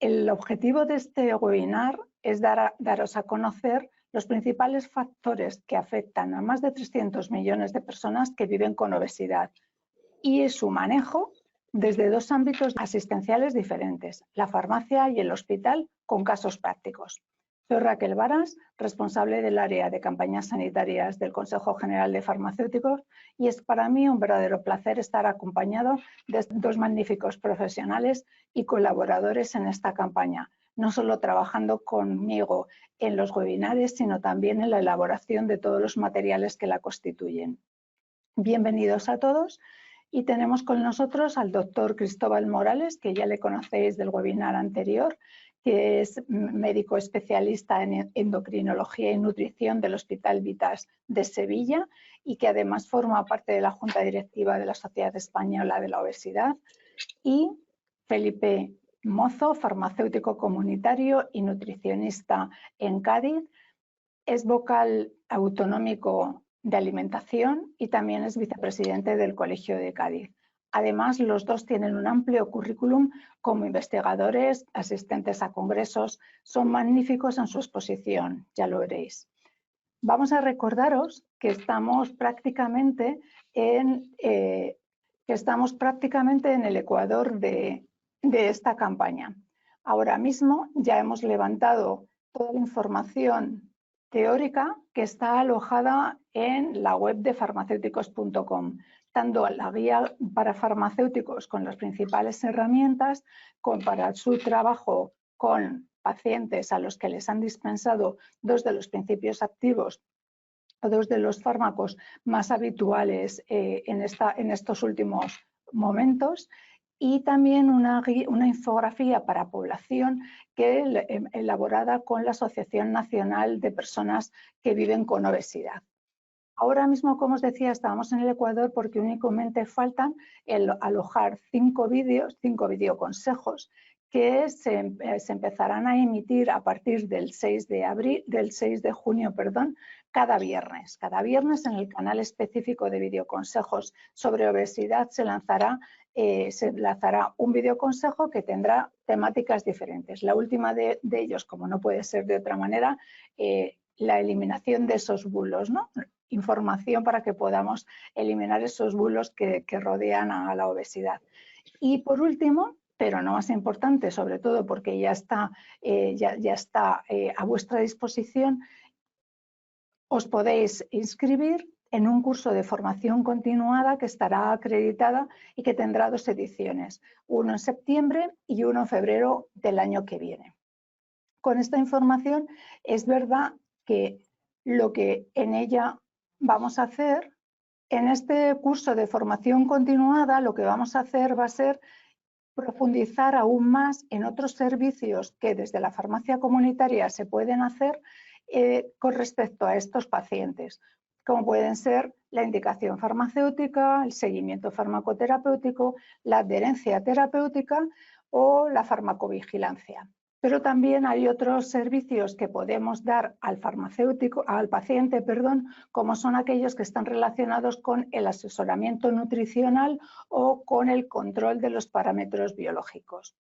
El objetivo de este webinar es daros a conocer los principales factores que afectan a más de 300 millones de personas que viven con obesidad y su manejo desde dos ámbitos asistenciales diferentes, la farmacia y el hospital, con casos prácticos. Soy Raquel Varas, responsable del área de campañas sanitarias del Consejo General de Farmacéuticos, y es para mí un verdadero placer estar acompañado de dos magníficos profesionales y colaboradores en esta campaña, no solo trabajando conmigo en los webinares, sino también en la elaboración de todos los materiales que la constituyen. Bienvenidos a todos. Y tenemos con nosotros al doctor Cristóbal Morales, que ya le conocéis del webinar anterior, que es médico especialista en endocrinología y nutrición del Hospital Vitas de Sevilla y que además forma parte de la Junta Directiva de la Sociedad Española de la Obesidad. Y Felipe Mozo, farmacéutico comunitario y nutricionista en Cádiz, es vocal autonómico de alimentación y también es vicepresidente del Colegio de Cádiz. Además, los dos tienen un amplio currículum como investigadores, asistentes a congresos, son magníficos en su exposición, ya lo veréis. Vamos a recordaros que estamos prácticamente en el ecuador de esta campaña. Ahora mismo ya hemos levantado toda la información teórica que está alojada en la web de farmacéuticos.com, tanto la guía para farmacéuticos con las principales herramientas, para su trabajo con pacientes a los que les han dispensado dos de los principios activos o dos de los fármacos más habituales en estos últimos momentos, y también una infografía para población elaborada con la Asociación Nacional de Personas que Viven con Obesidad. Ahora mismo, como os decía, estábamos en el Ecuador porque únicamente faltan alojar 5 videoconsejos que se empezarán a emitir a partir del 6 de junio, cada viernes. Cada viernes en el canal específico de videoconsejos sobre obesidad se lanzará un videoconsejo que tendrá temáticas diferentes. La última de ellos, como no puede ser de otra manera, la eliminación de esos bulos, ¿no? Información para que podamos eliminar esos bulos que rodean a la obesidad. Y por último, pero no más importante, sobre todo porque ya está a vuestra disposición, os podéis inscribir en un curso de formación continuada que estará acreditada y que tendrá 2 ediciones, uno en septiembre y uno en febrero del año que viene. Con esta información es verdad que lo que en ella vamos a hacer, en este curso de formación continuada, lo que vamos a hacer va a ser profundizar aún más en otros servicios que desde la farmacia comunitaria se pueden hacer con respecto a estos pacientes, como pueden ser la indicación farmacéutica, el seguimiento farmacoterapéutico, la adherencia terapéutica o la farmacovigilancia. Pero también hay otros servicios que podemos dar al paciente, como son aquellos que están relacionados con el asesoramiento nutricional o con el control de los parámetros biológicos.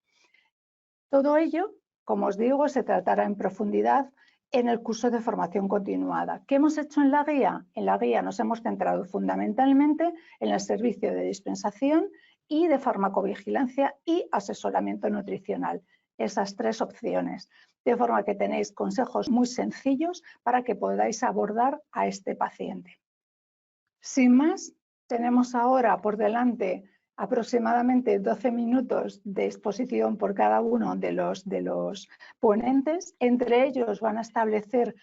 Todo ello, como os digo, se tratará en profundidad en el curso de formación continuada. ¿Qué hemos hecho en la guía? En la guía nos hemos centrado fundamentalmente en el servicio de dispensación y de farmacovigilancia y asesoramiento nutricional. Esas 3 opciones, de forma que tenéis consejos muy sencillos para que podáis abordar a este paciente. Sin más, tenemos ahora por delante aproximadamente 12 minutos de exposición por cada uno de los ponentes. Entre ellos van a establecer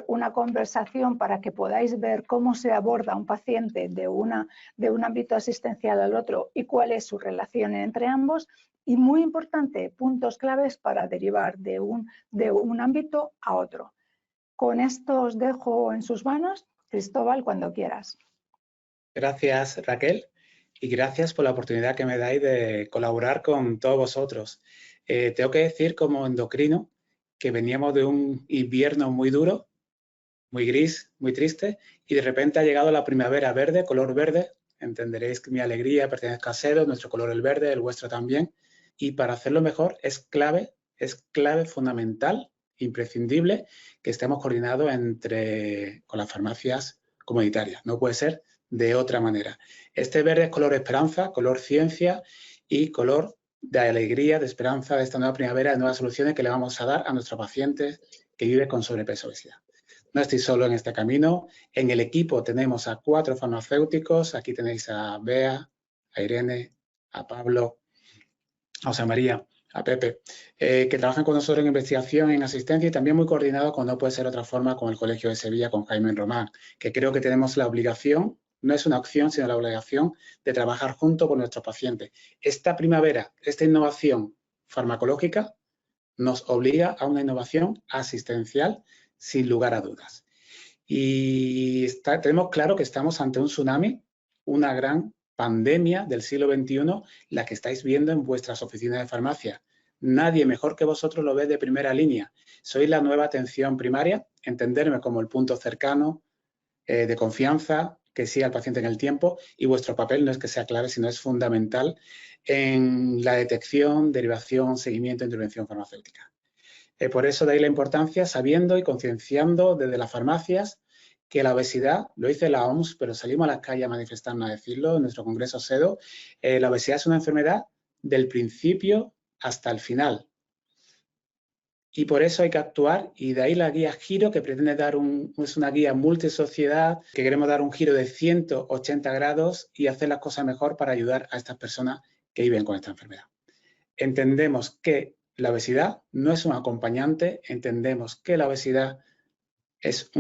una conversación para que podáis ver cómo se aborda un paciente de un ámbito asistencial al otro y cuál es su relación entre ambos. Y muy importante, puntos claves para derivar de un ámbito a otro. Con esto os dejo en sus manos. Cristóbal, cuando quieras. Gracias, Raquel, y gracias por la oportunidad que me dais de colaborar con todos vosotros. Tengo que decir como endocrino que veníamos de un invierno muy duro, muy gris, muy triste, y de repente ha llegado la primavera verde, color verde. Entenderéis que mi alegría pertenece a Sedo, nuestro color el verde, el vuestro también. Y para hacerlo mejor es clave es clave, fundamental, imprescindible que estemos coordinados con las farmacias comunitarias. No puede ser de otra manera. Este verde es color esperanza, color ciencia y color de alegría, de esperanza de esta nueva primavera, de nuevas soluciones que le vamos a dar a nuestros pacientes que viven con sobrepeso y obesidad. No estoy solo en este camino. En el equipo tenemos a 4 farmacéuticos. Aquí tenéis a Bea, a Irene, a Pablo, a José María, a Pepe, que trabajan con nosotros en investigación, en asistencia y también muy coordinados, como no puede ser de otra forma, con el Colegio de Sevilla, con Jaime Román, que creo que tenemos la obligación, no es una opción, sino la obligación de trabajar junto con nuestros pacientes. Esta primavera, esta innovación farmacológica nos obliga a una innovación asistencial sin lugar a dudas. Y tenemos claro que estamos ante un tsunami, una gran pandemia del siglo XXI, la que estáis viendo en vuestras oficinas de farmacia. Nadie mejor que vosotros lo ve de primera línea. Sois la nueva atención primaria, entenderme como el punto cercano, de confianza, que siga al paciente en el tiempo, y vuestro papel no es que sea clave, sino es fundamental en la detección, derivación, seguimiento e intervención farmacéutica. Por eso de ahí la importancia, sabiendo y concienciando desde las farmacias que la obesidad, lo dice la OMS, pero salimos a las calles a manifestarnos a decirlo en nuestro congreso SEDO, la obesidad es una enfermedad del principio hasta el final. Y por eso hay que actuar, y de ahí la guía Giro, que pretende dar es una guía multisociedad, que queremos dar un giro de 180 grados y hacer las cosas mejor para ayudar a estas personas que viven con esta enfermedad. Entendemos que la obesidad no es un acompañante, entendemos que la obesidad es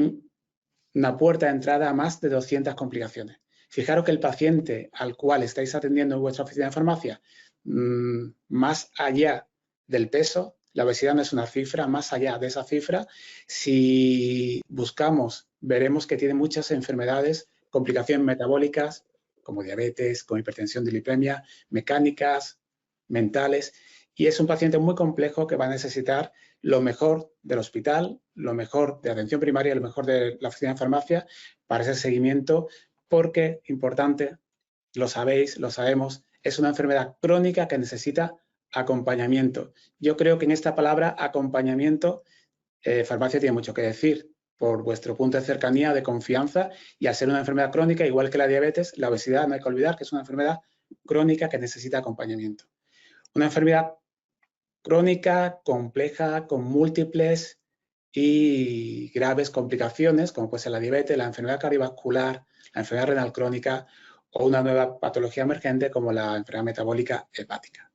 una puerta de entrada a más de 200 complicaciones. Fijaros que el paciente al cual estáis atendiendo en vuestra oficina de farmacia, más allá del peso, la obesidad no es una cifra, más allá de esa cifra, si buscamos, veremos que tiene muchas enfermedades, complicaciones metabólicas, como diabetes, como hipertensión, dislipemia, mecánicas, mentales, y es un paciente muy complejo que va a necesitar lo mejor del hospital, lo mejor de atención primaria, lo mejor de la oficina de farmacia para ese seguimiento, porque, importante, lo sabéis, lo sabemos, es una enfermedad crónica que necesita acompañamiento. Yo creo que en esta palabra acompañamiento, farmacia tiene mucho que decir por vuestro punto de cercanía, de confianza, y al ser una enfermedad crónica, igual que la diabetes, la obesidad no hay que olvidar que es una enfermedad crónica que necesita acompañamiento. Una enfermedad crónica, compleja, con múltiples y graves complicaciones, como puede ser la diabetes, la enfermedad cardiovascular, la enfermedad renal crónica o una nueva patología emergente como la enfermedad metabólica hepática.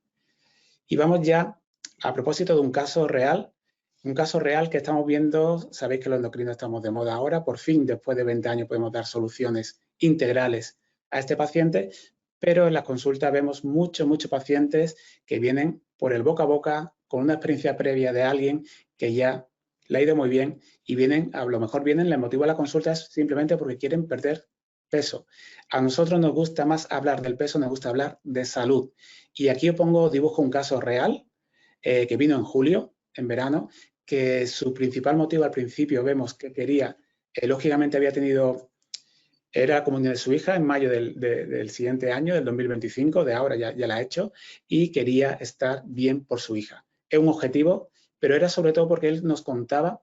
Y vamos ya a propósito de un caso real que estamos viendo. Sabéis que los endocrinos estamos de moda ahora, por fin, después de 20 años podemos dar soluciones integrales a este paciente, pero en las consultas vemos muchos pacientes que vienen por el boca a boca con una experiencia previa de alguien que ya le ha ido muy bien y vienen, a lo mejor vienen, el motivo de la consulta es simplemente porque quieren perder peso. A nosotros nos gusta más hablar del peso, nos gusta hablar de salud. Y aquí os dibujo un caso real que vino en julio, en verano, que su principal motivo al principio vemos que quería, lógicamente había tenido, era la comunión de su hija en mayo del siguiente año, del 2025, de ahora ya la ha hecho, y quería estar bien por su hija. Es un objetivo, pero era sobre todo porque él nos contaba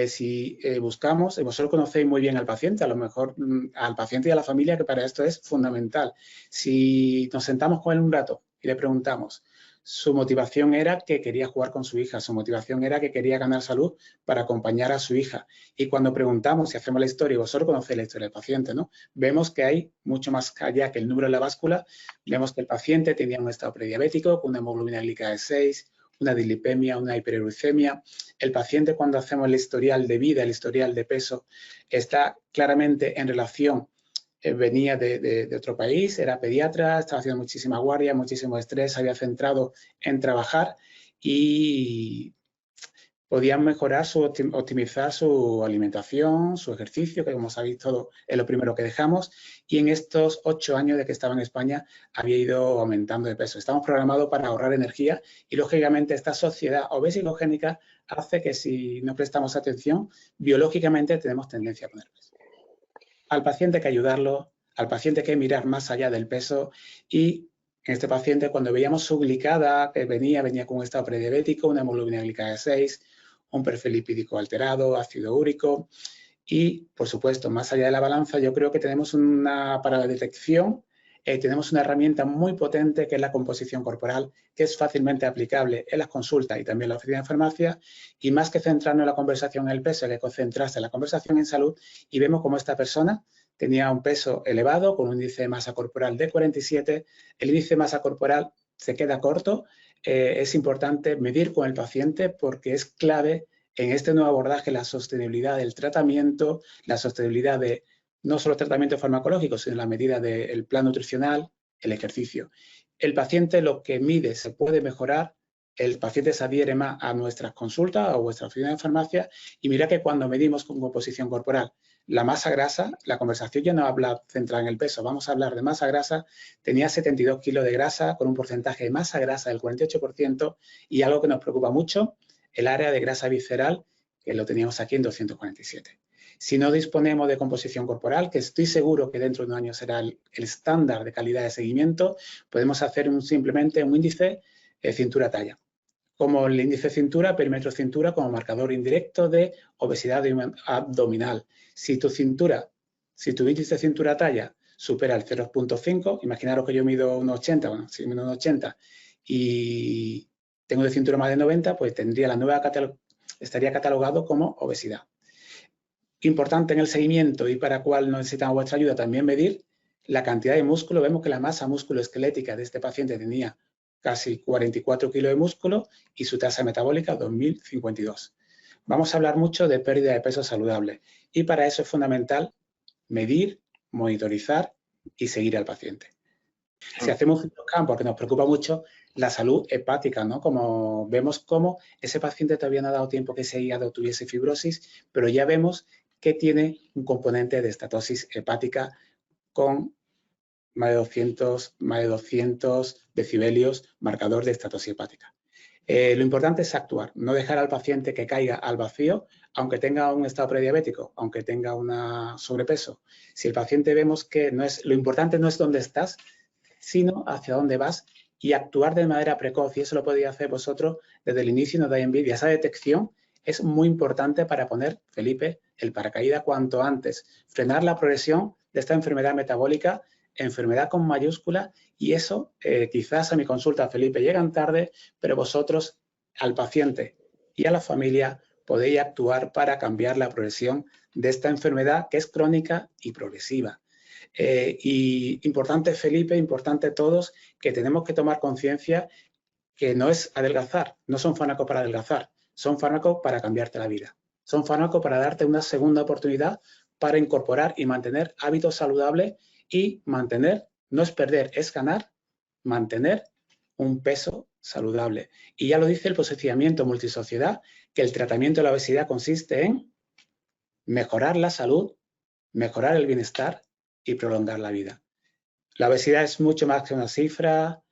si buscamos, vosotros conocéis muy bien al paciente, a lo mejor al paciente y a la familia, que para esto es fundamental. Si nos sentamos con él un rato y le preguntamos, su motivación era que quería jugar con su hija, su motivación era que quería ganar salud para acompañar a su hija. Y cuando preguntamos, si hacemos la historia, y vosotros conocéis la historia del paciente, ¿no? Vemos que hay mucho más allá que el número en la báscula. Vemos que el paciente tenía un estado prediabético, con una hemoglobina glicada de 6, una dislipemia, una hiperuricemia. El paciente, cuando hacemos el historial de vida, el historial de peso, está claramente en relación, venía de otro país, era pediatra, estaba haciendo muchísima guardia, muchísimo estrés, se había centrado en trabajar y podía mejorar, optimizar su alimentación, su ejercicio, que como sabéis todo es lo primero que dejamos, y en estos 8 años de que estaba en España había ido aumentando de peso. Estamos programados para ahorrar energía y lógicamente esta sociedad obesigogénica hace que si no prestamos atención, biológicamente tenemos tendencia a poner peso. Al paciente hay que ayudarlo, al paciente hay que mirar más allá del peso y En este paciente, cuando veíamos su glicada, que venía con un estado prediabético, una hemoglobina glicada de 6, un perfil lipídico alterado, ácido úrico y, por supuesto, más allá de la balanza, yo creo que tenemos para la detección, tenemos una herramienta muy potente que es la composición corporal, que es fácilmente aplicable en las consultas y también en la oficina de farmacia, y más que centrarnos en la conversación en el peso, hay que concentrarse en la conversación en salud y vemos cómo esta persona tenía un peso elevado con un índice de masa corporal de 47, el índice de masa corporal se queda corto, es importante medir con el paciente porque es clave en este nuevo abordaje la sostenibilidad del tratamiento, la sostenibilidad de no solo tratamiento farmacológico, sino la medida del plan nutricional, el ejercicio. El paciente lo que mide se puede mejorar, el paciente se adhiere más a nuestras consultas o a vuestra oficina de farmacia y mira que cuando medimos con composición corporal la masa grasa, la conversación ya no habla centrada en el peso, vamos a hablar de masa grasa, tenía 72 kilos de grasa con un porcentaje de masa grasa del 48% y algo que nos preocupa mucho, el área de grasa visceral, que lo teníamos aquí en 247. Si no disponemos de composición corporal, que estoy seguro que dentro de un año será el estándar de calidad de seguimiento, podemos hacer simplemente un índice cintura-talla. Como el índice cintura, perímetro cintura como marcador indirecto de obesidad abdominal. Si tu índice cintura-talla supera el 0,5, imaginaros que yo mido 1,80, bueno, si mido 1,80 y tengo de cintura más de 90, pues estaría catalogado como obesidad. Importante en el seguimiento y para cual necesitamos vuestra ayuda también medir la cantidad de músculo. Vemos que la masa musculoesquelética de este paciente tenía casi 44 kilos de músculo y su tasa metabólica 2052. Vamos a hablar mucho de pérdida de peso saludable y para eso es fundamental medir, monitorizar y seguir al paciente. Si hacemos un campo, porque nos preocupa mucho la salud hepática, ¿no? Como vemos cómo ese paciente todavía no ha dado tiempo que ese hígado tuviese fibrosis, pero ya vemos que tiene un componente de estatosis hepática con más de 200 decibelios, marcador de estatosis hepática. Lo importante es actuar, no dejar al paciente que caiga al vacío, aunque tenga un estado prediabético, aunque tenga un sobrepeso. Si el paciente vemos que lo importante no es dónde estás, sino hacia dónde vas y actuar de manera precoz. Y eso lo podéis hacer vosotros desde el inicio y nos da envidia. Esa detección es muy importante para poner, Felipe, el paracaídas cuanto antes. Frenar la progresión de esta enfermedad metabólica, enfermedad con mayúscula, y eso quizás a mi consulta, Felipe, llegan tarde, pero vosotros al paciente y a la familia podéis actuar para cambiar la progresión de esta enfermedad que es crónica y progresiva. Y importante, Felipe, importante todos, que tenemos que tomar conciencia que no es adelgazar, no son fármacos para adelgazar, son fármacos para cambiarte la vida. Son fármacos para darte una segunda oportunidad para incorporar y mantener hábitos saludables y mantener, no es perder, es ganar, mantener un peso saludable. Y ya lo dice el posicionamiento multisociedad, que el tratamiento de la obesidad consiste en mejorar la salud, mejorar el bienestar y prolongar la vida. La obesidad es mucho más que una cifra,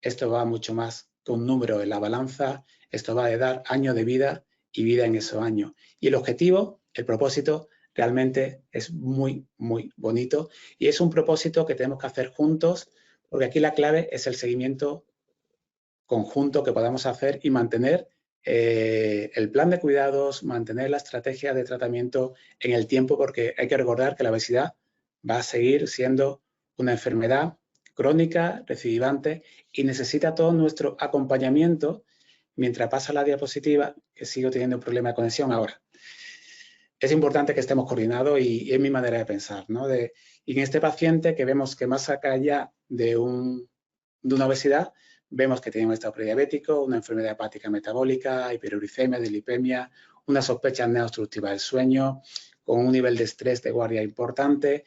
esto va mucho más que un número en la balanza, esto va de dar años de vida y vida en esos años. Y el objetivo, el propósito, realmente es muy, muy bonito y es un propósito que tenemos que hacer juntos, porque aquí la clave es el seguimiento conjunto que podamos hacer y mantener el plan de cuidados, mantener la estrategia de tratamiento en el tiempo, porque hay que recordar que la obesidad va a seguir siendo una enfermedad crónica, recidivante y necesita todo nuestro acompañamiento mientras pasa la diapositiva, que sigo teniendo un problema de conexión ahora. Es importante que estemos coordinados y es mi manera de pensar, ¿no? Y en este paciente que vemos que más allá de una obesidad, vemos que tiene un estado prediabético, una enfermedad hepática metabólica, hiperuricemia, dislipemia, una sospecha neobstructiva del sueño, con un nivel de estrés de guardia importante.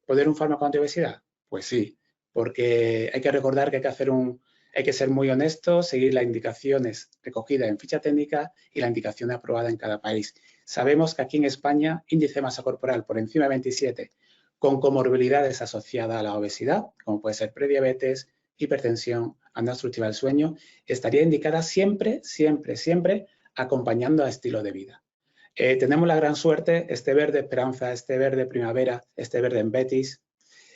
¿Poder un fármaco antiobesidad? Pues sí, porque hay que recordar que hay que ser muy honesto, seguir las indicaciones recogidas en ficha técnica y la indicación aprobada en cada país. Sabemos que aquí en España, índice de masa corporal por encima de 27, con comorbilidades asociadas a la obesidad, como puede ser prediabetes, hipertensión, apnea obstructiva del sueño, estaría indicada siempre, siempre, siempre acompañando a estilo de vida. Tenemos la gran suerte, este verde esperanza, este verde primavera, este verde en Betis,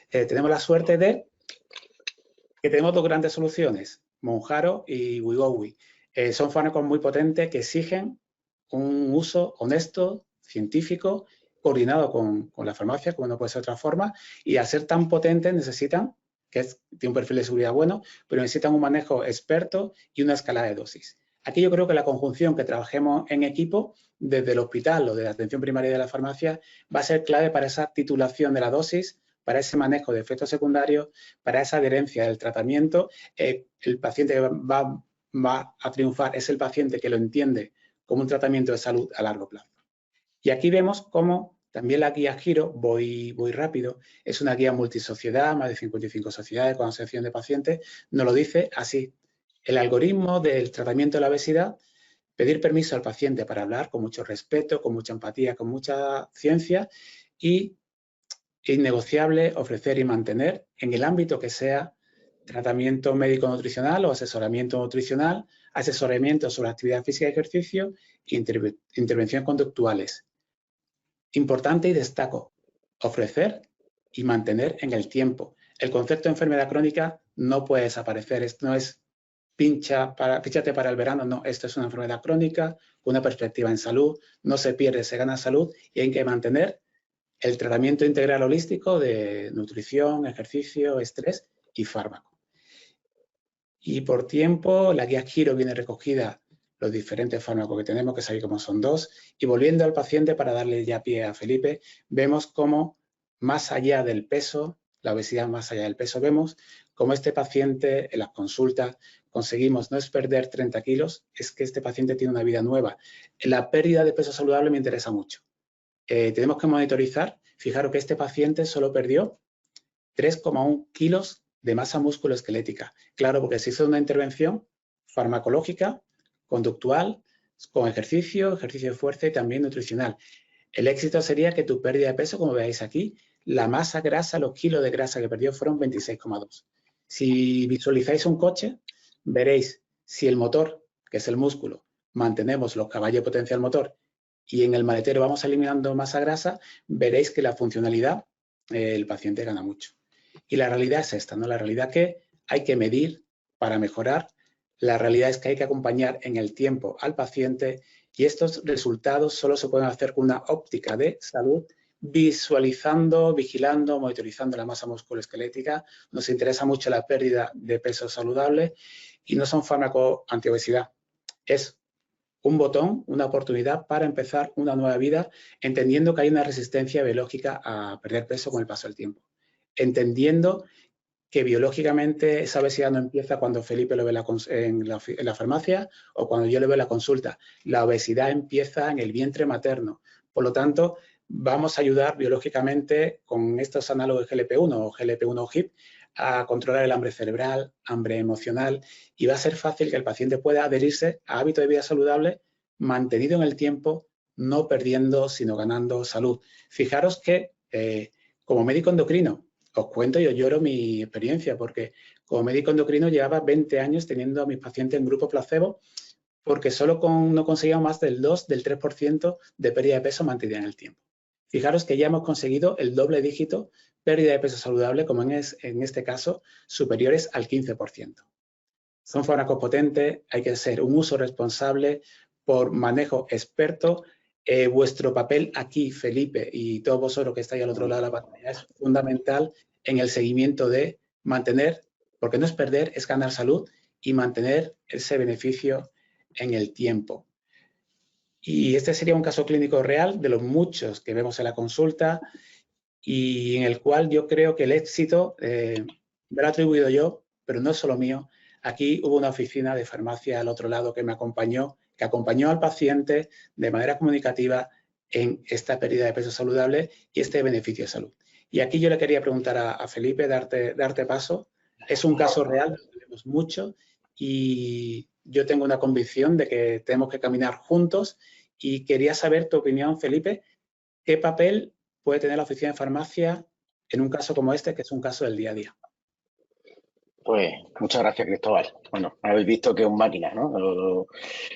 tenemos la suerte de Que tenemos dos grandes soluciones, Mounjaro y Wegovy. Son fármacos muy potentes que exigen un uso honesto, científico, coordinado con la farmacia, como no puede ser de otra forma, y al ser tan potentes necesitan, tiene un perfil de seguridad bueno, pero necesitan un manejo experto y una escala de dosis. Aquí yo creo que la conjunción que trabajemos en equipo, desde el hospital o de la atención primaria de la farmacia, va a ser clave para esa titulación de la dosis, para ese manejo de efectos secundarios, para esa adherencia del tratamiento. El paciente que va a triunfar es el paciente que lo entiende como un tratamiento de salud a largo plazo. Y aquí vemos cómo también la guía Giro, voy rápido, es una guía multisociedad, más de 55 sociedades con asociación de pacientes, nos lo dice así. El algoritmo del tratamiento de la obesidad, pedir permiso al paciente para hablar con mucho respeto, con mucha empatía, con mucha ciencia y innegociable ofrecer y mantener en el ámbito que sea tratamiento médico-nutricional o asesoramiento nutricional, asesoramiento sobre actividad física y ejercicio e intervenciones conductuales. Importante y destaco, ofrecer y mantener en el tiempo. El concepto de enfermedad crónica no puede desaparecer. Esto no es pínchate para el verano, no. Esto es una enfermedad crónica, una perspectiva en salud, no se pierde, se gana salud y hay que mantener el tratamiento integral holístico de nutrición, ejercicio, estrés y fármaco. Y por tiempo, la guía Giro viene recogida los diferentes fármacos que tenemos, que sabéis cómo son 2. Y volviendo al paciente, para darle ya pie a Felipe, vemos cómo más allá del peso, la obesidad más allá del peso, vemos cómo este paciente en las consultas conseguimos no es perder 30 kilos, es que este paciente tiene una vida nueva. La pérdida de peso saludable me interesa mucho. Tenemos que monitorizar. Fijaros que este paciente solo perdió 3,1 kilos de masa musculoesquelética. Claro, porque se hizo una intervención farmacológica, conductual, con ejercicio de fuerza y también nutricional. El éxito sería que tu pérdida de peso, como veis aquí, la masa grasa, los kilos de grasa que perdió fueron 26,2. Si visualizáis un coche, veréis si el motor, que es el músculo, mantenemos los caballos de potencia del motor y en el maletero vamos eliminando masa grasa, veréis que la funcionalidad, el paciente gana mucho. Y la realidad es esta, ¿no? La realidad que hay que medir para mejorar, la realidad es que hay que acompañar en el tiempo al paciente y estos resultados solo se pueden hacer con una óptica de salud, visualizando, vigilando, monitorizando la masa musculoesquelética. Nos interesa mucho la pérdida de peso saludable y no son fármacos antiobesidad. Es un botón, una oportunidad para empezar una nueva vida, entendiendo que hay una resistencia biológica a perder peso con el paso del tiempo. Entendiendo que biológicamente esa obesidad no empieza cuando Felipe lo ve en la farmacia o cuando yo le veo en la consulta. La obesidad empieza en el vientre materno. Por lo tanto, vamos a ayudar biológicamente con estos análogos de GLP-1 o GLP-1-GIP a controlar el hambre cerebral, hambre emocional y va a ser fácil que el paciente pueda adherirse a hábitos de vida saludable mantenido en el tiempo, no perdiendo, sino ganando salud. Fijaros que como médico endocrino, os cuento y os lloro mi experiencia, porque como médico endocrino llevaba 20 años teniendo a mis pacientes en grupo placebo, porque solo no conseguíamos más del 2, del 3% de pérdida de peso mantenida en el tiempo. Fijaros que ya hemos conseguido el doble dígito, pérdida de peso saludable, como en este caso, superiores al 15%. Son fármacos potentes, hay que hacer un uso responsable por manejo experto. Vuestro papel aquí, Felipe, y todos vosotros que estáis al otro lado de la pantalla, es fundamental en el seguimiento de mantener, porque no es perder, es ganar salud y mantener ese beneficio en el tiempo. Y este sería un caso clínico real de los muchos que vemos en la consulta y en el cual yo creo que el éxito me lo he atribuido yo, pero no es solo mío. Aquí hubo una oficina de farmacia al otro lado que me acompañó, que acompañó al paciente de manera comunicativa en esta pérdida de peso saludable y este beneficio de salud. Y aquí yo le quería preguntar a Felipe, darte paso. Es un caso real, tenemos mucho y yo tengo una convicción de que tenemos que caminar juntos y quería saber tu opinión, Felipe, ¿qué papel puede tener la oficina de farmacia en un caso como este, que es un caso del día a día? Pues muchas gracias, Cristóbal. Bueno, habéis visto que es un máquina, ¿no?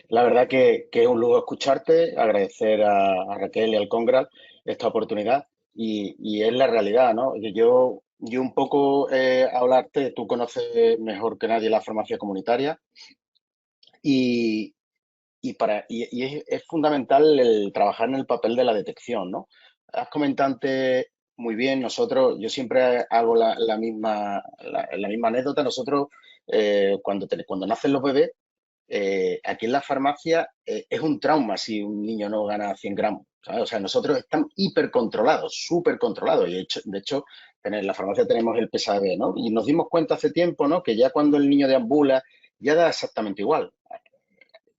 La verdad que es un lujo escucharte, agradecer a Raquel y al Congral esta oportunidad y es la realidad, ¿no? Yo yo un poco hablarte, tú conoces mejor que nadie la farmacia comunitaria y, es fundamental el trabajar en el papel de la detección, ¿no? Has comentado antes muy bien, nosotros, yo siempre hago la misma anécdota, nosotros cuando nacen los bebés, aquí en la farmacia es un trauma si un niño no gana 100 gramos, ¿sabes? O sea, nosotros estamos hipercontrolados, súper controlados. Y de hecho, en la farmacia tenemos el PSAB, ¿no? Y nos dimos cuenta hace tiempo, ¿no? Que ya cuando el niño deambula, ya da exactamente igual.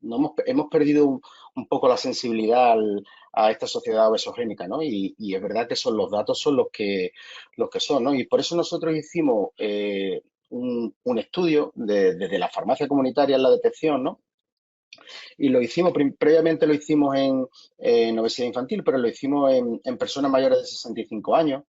No hemos perdido un poco la sensibilidad a esta sociedad obesogénica, ¿no? Y es verdad que son los datos son los que son, ¿no? Y por eso nosotros hicimos un estudio desde la farmacia comunitaria en la detección, ¿no? Y lo hicimos, previamente lo hicimos en obesidad infantil, pero lo hicimos en personas mayores de 65 años.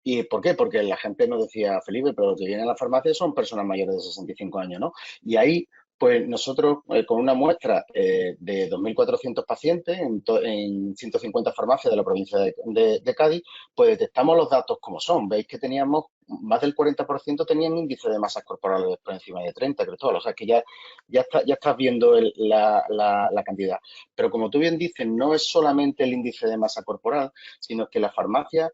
¿Y por qué? Porque la gente nos decía, Felipe, pero los que vienen a la farmacia son personas mayores de 65 años, ¿no? Y ahí, pues nosotros, con una muestra de 2.400 pacientes en 150 farmacias de la provincia de Cádiz, pues detectamos los datos como son. Veis que teníamos, más del 40% tenían índice de masas corporales por encima de 30, Cristóbal. O sea, que ya estás viendo la cantidad. Pero como tú bien dices, no es solamente el índice de masa corporal, sino que la farmacia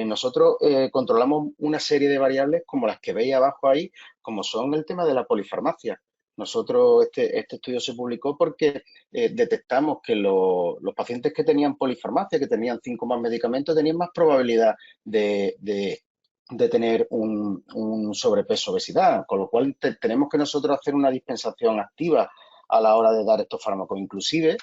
nosotros controlamos una serie de variables como las que veis abajo ahí, como son el tema de la polifarmacia. Nosotros, este estudio se publicó porque detectamos que los pacientes que tenían polifarmacia, que tenían 5 más medicamentos, tenían más probabilidad de tener un sobrepeso obesidad, con lo cual tenemos que nosotros hacer una dispensación activa a la hora de dar estos fármacos. Inclusive,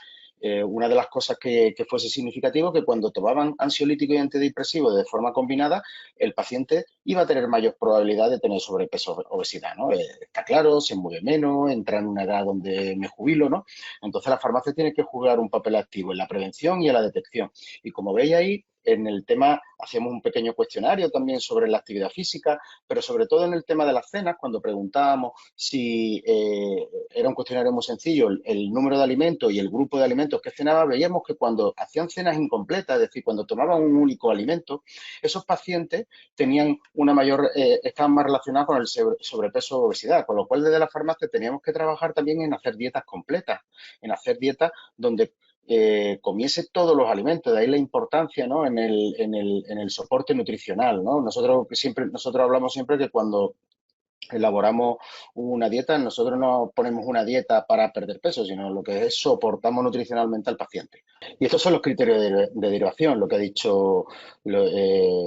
una de las cosas que fuese significativo que cuando tomaban ansiolítico y antidepresivo de forma combinada, el paciente iba a tener mayor probabilidad de tener sobrepeso o obesidad, ¿no? Está claro, se mueve menos, entra en una edad donde me jubilo, ¿no? Entonces la farmacia tiene que jugar un papel activo en la prevención y en la detección. Y como veis ahí, en el tema, hacemos un pequeño cuestionario también sobre la actividad física, pero sobre todo en el tema de las cenas, cuando preguntábamos si era un cuestionario muy sencillo, el número de alimentos y el grupo de alimentos que cenaba, veíamos que cuando hacían cenas incompletas, es decir, cuando tomaban un único alimento, esos pacientes tenían estaban más relacionados con el sobrepeso o obesidad, con lo cual desde la farmacia teníamos que trabajar también en hacer dietas completas, en hacer dietas donde comiese todos los alimentos, de ahí la importancia, ¿no? en el soporte nutricional, ¿no? Nosotros hablamos siempre que cuando elaboramos una dieta, nosotros no ponemos una dieta para perder peso, sino lo que es soportamos nutricionalmente al paciente. Y estos son los criterios de derivación, lo que ha dicho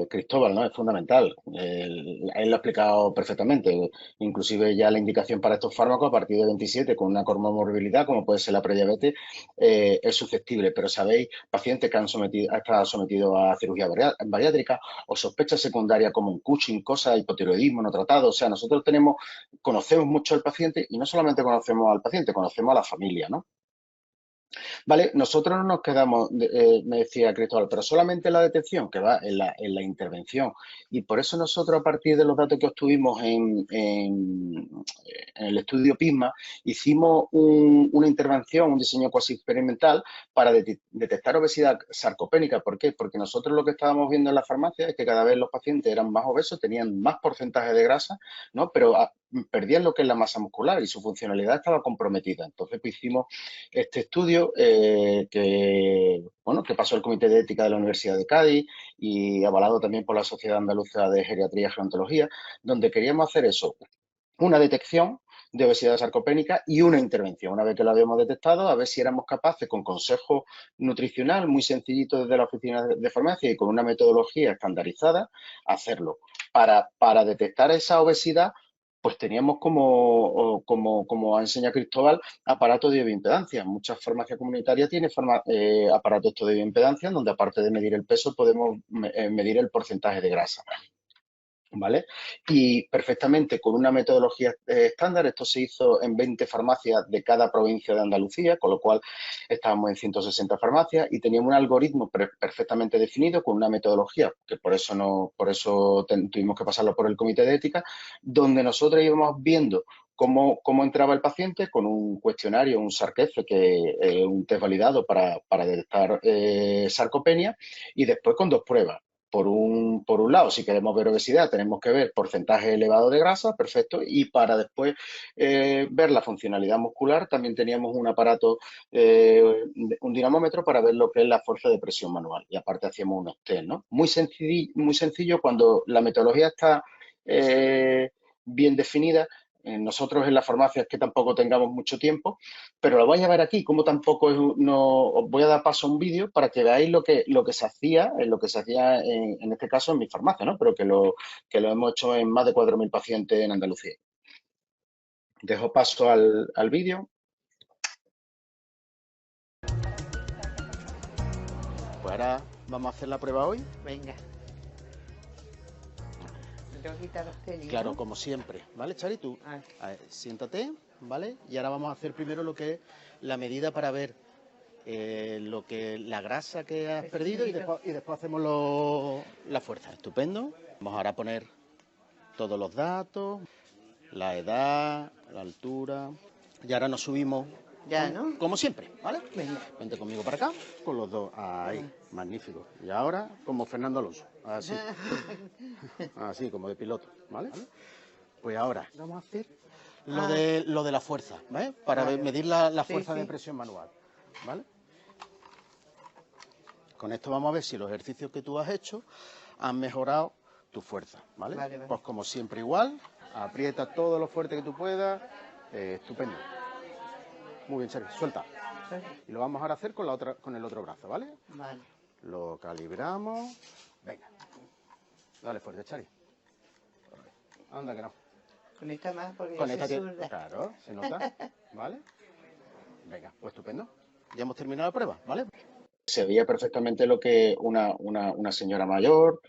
Cristóbal, ¿no? Es fundamental. Él lo ha explicado perfectamente. Inclusive ya la indicación para estos fármacos a partir de 27 con una comorbilidad, como puede ser la prediabetes, es susceptible. Pero sabéis, pacientes que han estado sometidos a cirugía bariátrica o sospechas secundarias como un Cushing, cosas, hipotiroidismo no tratado. O sea, nosotros conocemos mucho al paciente y no solamente conocemos al paciente, conocemos a la familia, ¿no? Vale, nosotros no nos quedamos, me decía Cristóbal, pero solamente la detección, que va en la intervención. Y por eso nosotros, a partir de los datos que obtuvimos en el estudio PISMA, hicimos una intervención, un diseño cuasi experimental para detectar obesidad sarcopénica. ¿Por qué? Porque nosotros lo que estábamos viendo en la farmacia es que cada vez los pacientes eran más obesos, tenían más porcentaje de grasa, ¿no? Pero perdían lo que es la masa muscular y su funcionalidad estaba comprometida. Entonces, pues, hicimos este estudio que pasó el Comité de Ética de la Universidad de Cádiz y avalado también por la Sociedad Andaluza de Geriatría y Gerontología, donde queríamos hacer eso, una detección de obesidad sarcopénica y una intervención. Una vez que lo habíamos detectado, a ver si éramos capaces, con consejo nutricional muy sencillito desde la oficina de farmacia y con una metodología estandarizada, hacerlo. Para detectar esa obesidad, pues teníamos como ha enseñado Cristóbal, aparatos de bioimpedancia. Muchas farmacias comunitarias tienen aparatos de bioimpedancia donde, aparte de medir el peso, podemos medir el porcentaje de grasa. ¿Vale? Y perfectamente con una metodología estándar, esto se hizo en 20 farmacias de cada provincia de Andalucía, con lo cual estábamos en 160 farmacias y teníamos un algoritmo perfectamente definido con una metodología, que por eso tuvimos que pasarlo por el comité de ética, donde nosotros íbamos viendo cómo entraba el paciente con un cuestionario, un SARC-F, que es un test validado para detectar sarcopenia, y después con 2 pruebas. por un lado, si queremos ver obesidad, tenemos que ver porcentaje elevado de grasa, perfecto, y para después ver la funcionalidad muscular, también teníamos un aparato, un dinamómetro para ver lo que es la fuerza de presión manual, y aparte hacíamos unos test, ¿no? Muy sencillo cuando la metodología está bien definida. Nosotros en la farmacia es que tampoco tengamos mucho tiempo, pero lo vais a ver aquí, como tampoco no, os voy a dar paso a un vídeo para que veáis lo que se hacía, en este caso en mi farmacia, ¿no? Pero que lo hemos hecho en más de 4.000 pacientes en Andalucía. Dejo paso al vídeo. Pues ahora vamos a hacer la prueba hoy. Venga. Me tengo que quitar los tenis, Claro, ¿no? como siempre, ¿vale, Chari? Tú, a ver, siéntate, ¿vale? Y ahora vamos a hacer primero lo que es la medida para ver la grasa que has perdido y después hacemos la fuerza. Estupendo. Vamos ahora a poner todos los datos, la edad, la altura. Y ahora nos subimos. Ya, ¿no? Como siempre, ¿vale? Venga. Vente conmigo para acá, con los dos. Ahí, magnífico. Y ahora, como Fernando Alonso, así. Así, como de piloto, ¿vale? Pues ahora vamos a hacer lo de la fuerza, ¿vale? Para medir la fuerza de presión manual, ¿vale? Con esto vamos a ver si los ejercicios que tú has hecho han mejorado tu fuerza, ¿vale? Vale. Pues como siempre igual, aprieta todo lo fuerte que tú puedas. Estupendo. Muy bien, Chari, suelta. Y lo vamos ahora a hacer con el otro brazo, ¿vale? Vale. Lo calibramos. Venga. Dale fuerte, Chari. Anda que no. Con esta más porque Con yo esta soy zurda. claro, se nota, ¿vale? Venga, pues estupendo. Ya hemos terminado la prueba, ¿vale? Se veía perfectamente lo que una señora mayor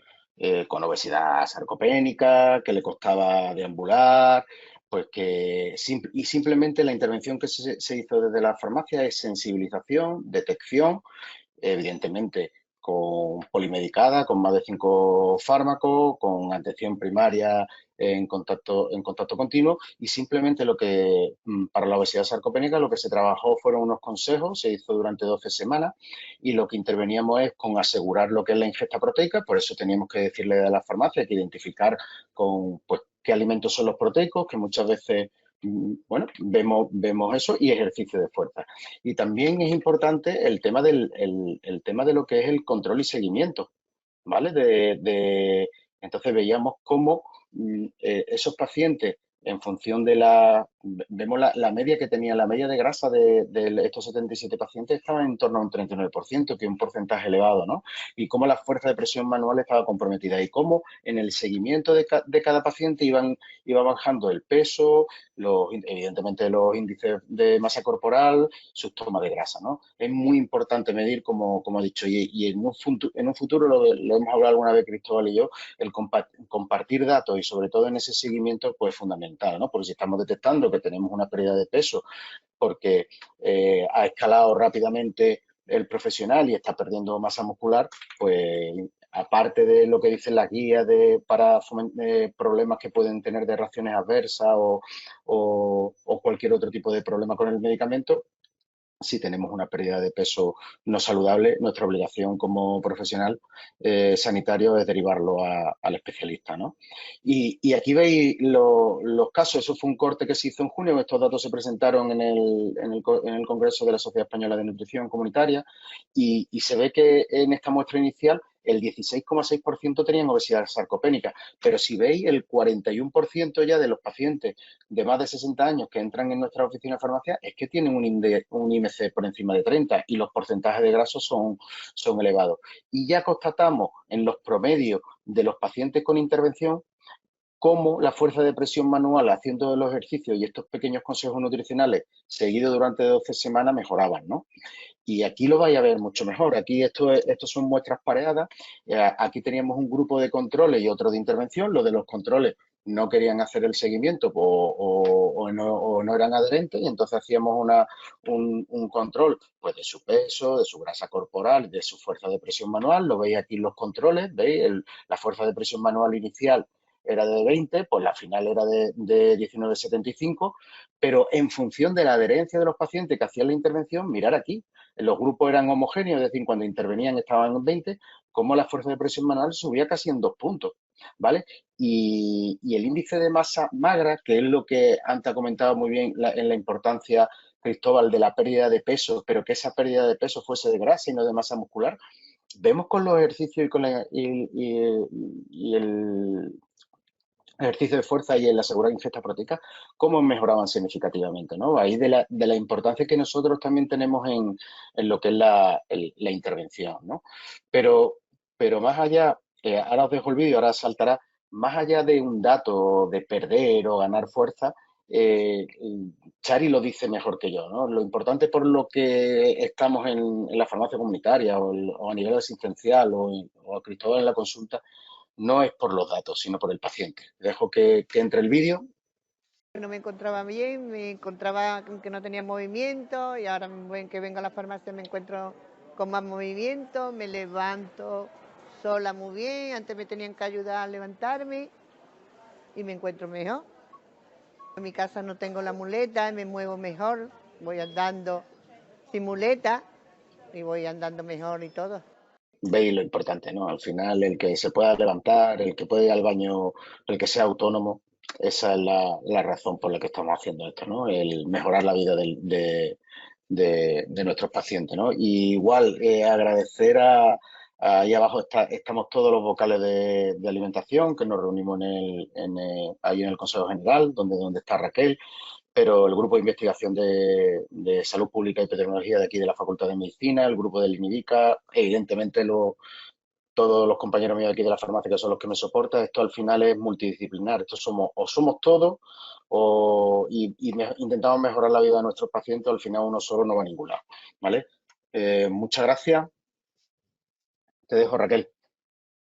con obesidad sarcopénica, que le costaba deambular, pues y simplemente la intervención que se hizo desde la farmacia es sensibilización, detección, evidentemente con polimedicada, con más de 5 fármacos, con atención primaria en contacto continuo, y simplemente lo que para la obesidad sarcopénica lo que se trabajó fueron unos consejos, se hizo durante 12 semanas, y lo que interveníamos es con asegurar lo que es la ingesta proteica. Por eso teníamos que decirle a la farmacia que identificar con pues qué alimentos son los proteicos, que muchas veces bueno, vemos eso, y ejercicio de fuerza. Y también es importante el tema el tema de lo que es el control y seguimiento, ¿vale? Entonces veíamos cómo esos pacientes, en función de vemos la media que tenía, la media de grasa de estos 77 pacientes estaba en torno a un 39%, que es un porcentaje elevado, ¿no? Y cómo la fuerza de presión manual estaba comprometida, y cómo en el seguimiento de cada paciente iba bajando el peso, evidentemente los índices de masa corporal, sus tomas de grasa, ¿no? Es muy importante medir, como he dicho, y en un futuro lo hemos hablado alguna vez Cristóbal y yo, el compartir datos, y sobre todo en ese seguimiento, pues es fundamental, ¿no? Porque si estamos detectando que tenemos una pérdida de peso porque ha escalado rápidamente el profesional y está perdiendo masa muscular, pues aparte de lo que dicen las guías para problemas que pueden tener de reacciones adversas o cualquier otro tipo de problema con el medicamento, si tenemos una pérdida de peso no saludable, nuestra obligación como profesional sanitario es derivarlo al especialista, ¿no? Y aquí veis los casos. Eso fue un corte que se hizo en junio. Estos datos se presentaron en el Congreso de la Sociedad Española de Nutrición Comunitaria, y se ve que en esta muestra inicial el 16,6% tenían obesidad sarcopénica, pero si veis el 41% ya de los pacientes de más de 60 años que entran en nuestra oficina de farmacia es que tienen un IMC por encima de 30, y los porcentajes de grasos son elevados. Y ya constatamos en los promedios de los pacientes con intervención cómo la fuerza de presión manual haciendo los ejercicios y estos pequeños consejos nutricionales seguidos durante 12 semanas mejoraban, ¿no? Y aquí lo vais a ver mucho mejor. Aquí estos son muestras pareadas. Aquí teníamos un grupo de controles y otro de intervención. Los de los controles no querían hacer el seguimiento o no eran adherentes, y entonces hacíamos un control pues de su peso, de su grasa corporal, de su fuerza de presión manual. Lo veis aquí en los controles, ¿veis? La fuerza de presión manual inicial era de 20, pues la final era de 19,75, pero en función de la adherencia de los pacientes que hacían la intervención, mirar aquí, los grupos eran homogéneos, es decir, cuando intervenían estaban en 20, cómo la fuerza de presión manual subía casi en 2 puntos, ¿vale? Y el índice de masa magra, que es lo que antes ha comentado muy bien en la importancia, Cristóbal, de la pérdida de peso, pero que esa pérdida de peso fuese de grasa y no de masa muscular, vemos con los ejercicios y con el ejercicio de fuerza y el asegurar ingesta proteica, cómo mejoraban significativamente, ¿no? Ahí de la importancia que nosotros también tenemos en lo que es la intervención, ¿no? Pero más allá, ahora os dejo el vídeo, ahora saltará, más allá de un dato de perder o ganar fuerza, Chari lo dice mejor que yo, ¿no? Lo importante por lo que estamos en la farmacia comunitaria o a nivel asistencial o a Cristóbal en la consulta, no es por los datos, sino por el paciente. Dejo que entre el vídeo. No me encontraba bien, me encontraba que no tenía movimiento y ahora que vengo a la farmacia me encuentro con más movimiento, me levanto sola muy bien, antes me tenían que ayudar a levantarme y me encuentro mejor. En mi casa no tengo la muleta, me muevo mejor, voy andando sin muleta y voy andando mejor y todo. Veis lo importante, ¿no? Al final, el que se pueda levantar, el que puede ir al baño, el que sea autónomo, esa es la razón por la que estamos haciendo esto, ¿no? El mejorar la vida de nuestros pacientes, ¿no? Y igual, agradecer ahí abajo estamos todos los vocales de alimentación, que nos reunimos ahí en el Consejo General, donde está Raquel, pero el grupo de investigación de salud pública y epidemiología de aquí de la Facultad de Medicina, el grupo del INIVICA, evidentemente todos los compañeros míos aquí de la farmacia que son los que me soportan. Esto al final es multidisciplinar, esto somos todos intentamos mejorar la vida de nuestros pacientes, al final uno solo no va a ningún lado, ¿vale? Muchas gracias. Te dejo, Raquel.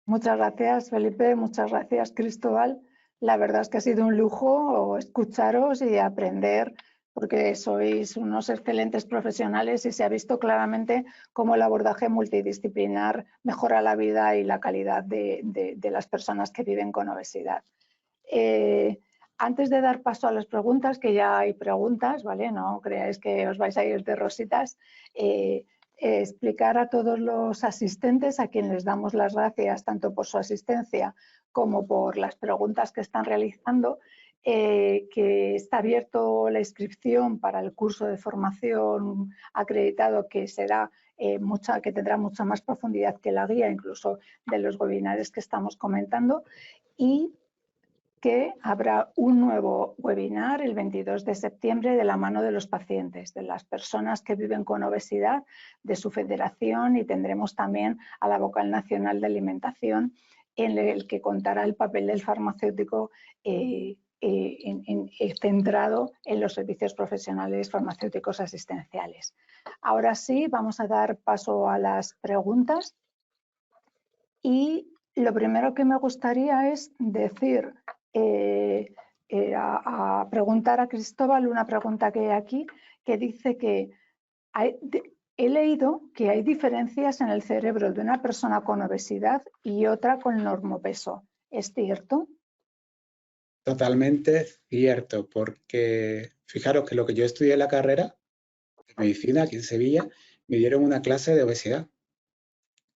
Muchas gracias, Felipe. Muchas gracias, Cristóbal. La verdad es que ha sido un lujo escucharos y aprender, porque sois unos excelentes profesionales y se ha visto claramente cómo el abordaje multidisciplinar mejora la vida y la calidad de las personas que viven con obesidad. Antes de dar paso a las preguntas, que ya hay preguntas, ¿vale? No creáis que os vais a ir de rositas. Explicar a todos los asistentes, a quienes les damos las gracias tanto por su asistencia como por las preguntas que están realizando, que está abierto la inscripción para el curso de formación acreditado que será que tendrá mucha más profundidad que la guía, incluso de los webinars que estamos comentando, y que habrá un nuevo webinar el 22 de septiembre de la mano de los pacientes, de las personas que viven con obesidad, de su federación, y tendremos también a la Vocal Nacional de Alimentación, en el que contará el papel del farmacéutico centrado en los servicios profesionales farmacéuticos asistenciales. Ahora sí, vamos a dar paso a las preguntas y lo primero que me gustaría es decir, a preguntar a Cristóbal una pregunta que hay aquí, que dice que he leído que hay diferencias en el cerebro de una persona con obesidad y otra con normopeso. ¿Es cierto? Totalmente cierto, porque fijaros que lo que yo estudié en la carrera de medicina aquí en Sevilla, me dieron una clase de obesidad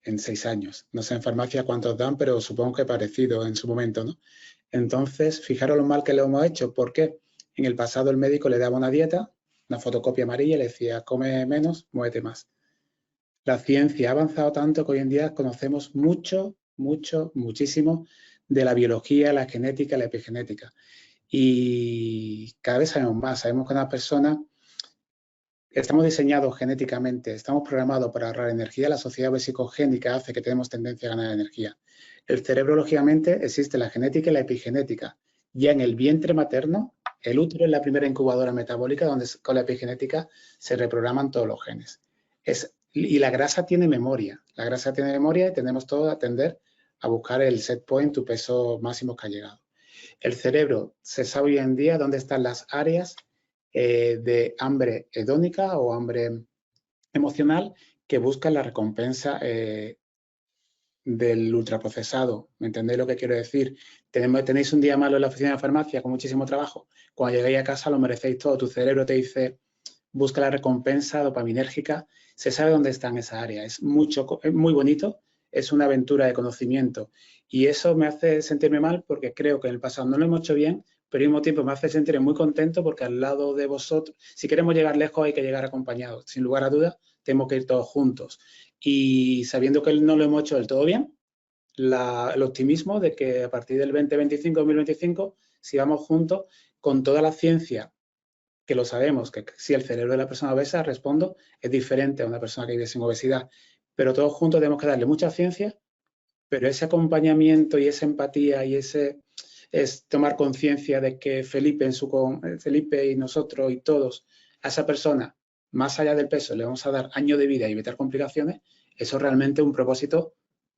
en 6 años. No sé en farmacia cuántos dan, pero supongo que parecido en su momento, ¿no? Entonces, fijaros lo mal que lo hemos hecho, porque en el pasado el médico le daba una dieta, una fotocopia amarilla, y le decía, come menos, muévete más. La ciencia ha avanzado tanto que hoy en día conocemos muchísimo de la biología, la genética, la epigenética. Y cada vez sabemos más, sabemos que una persona, estamos diseñados genéticamente, estamos programados para ahorrar energía, la sociedad vesicogénica hace que tenemos tendencia a ganar energía. El cerebro, lógicamente, existe la genética y la epigenética. Ya en el vientre materno, el útero es la primera incubadora metabólica donde con la epigenética se reprograman todos los genes. Y la grasa tiene memoria. La grasa tiene memoria y tenemos todo a tender a buscar el set point, tu peso máximo que ha llegado. El cerebro, se sabe hoy en día dónde están las áreas de hambre hedónica o hambre emocional que buscan la recompensa del ultraprocesado. ¿Me entendéis lo que quiero decir? Tenéis un día malo en la oficina de farmacia con muchísimo trabajo. Cuando lleguéis a casa lo merecéis todo. Tu cerebro te dice, busca la recompensa dopaminérgica. Se sabe dónde están esas áreas. Es muy bonito es una aventura de conocimiento. Y eso me hace sentirme mal porque creo que en el pasado no lo hemos hecho bien, pero al mismo tiempo me hace sentir muy contento porque al lado de vosotros, si queremos llegar lejos hay que llegar acompañados. Sin lugar a dudas, tenemos que ir todos juntos. Y sabiendo que no lo hemos hecho del todo bien, el optimismo de que a partir del 2025 si vamos juntos con toda la ciencia, que lo sabemos, que si el cerebro de la persona obesa, respondo, es diferente a una persona que vive sin obesidad, pero todos juntos tenemos que darle mucha ciencia, pero ese acompañamiento y esa empatía y ese es tomar conciencia de que Felipe y nosotros y todos, a esa persona, más allá del peso, le vamos a dar años de vida y evitar complicaciones, eso es realmente un propósito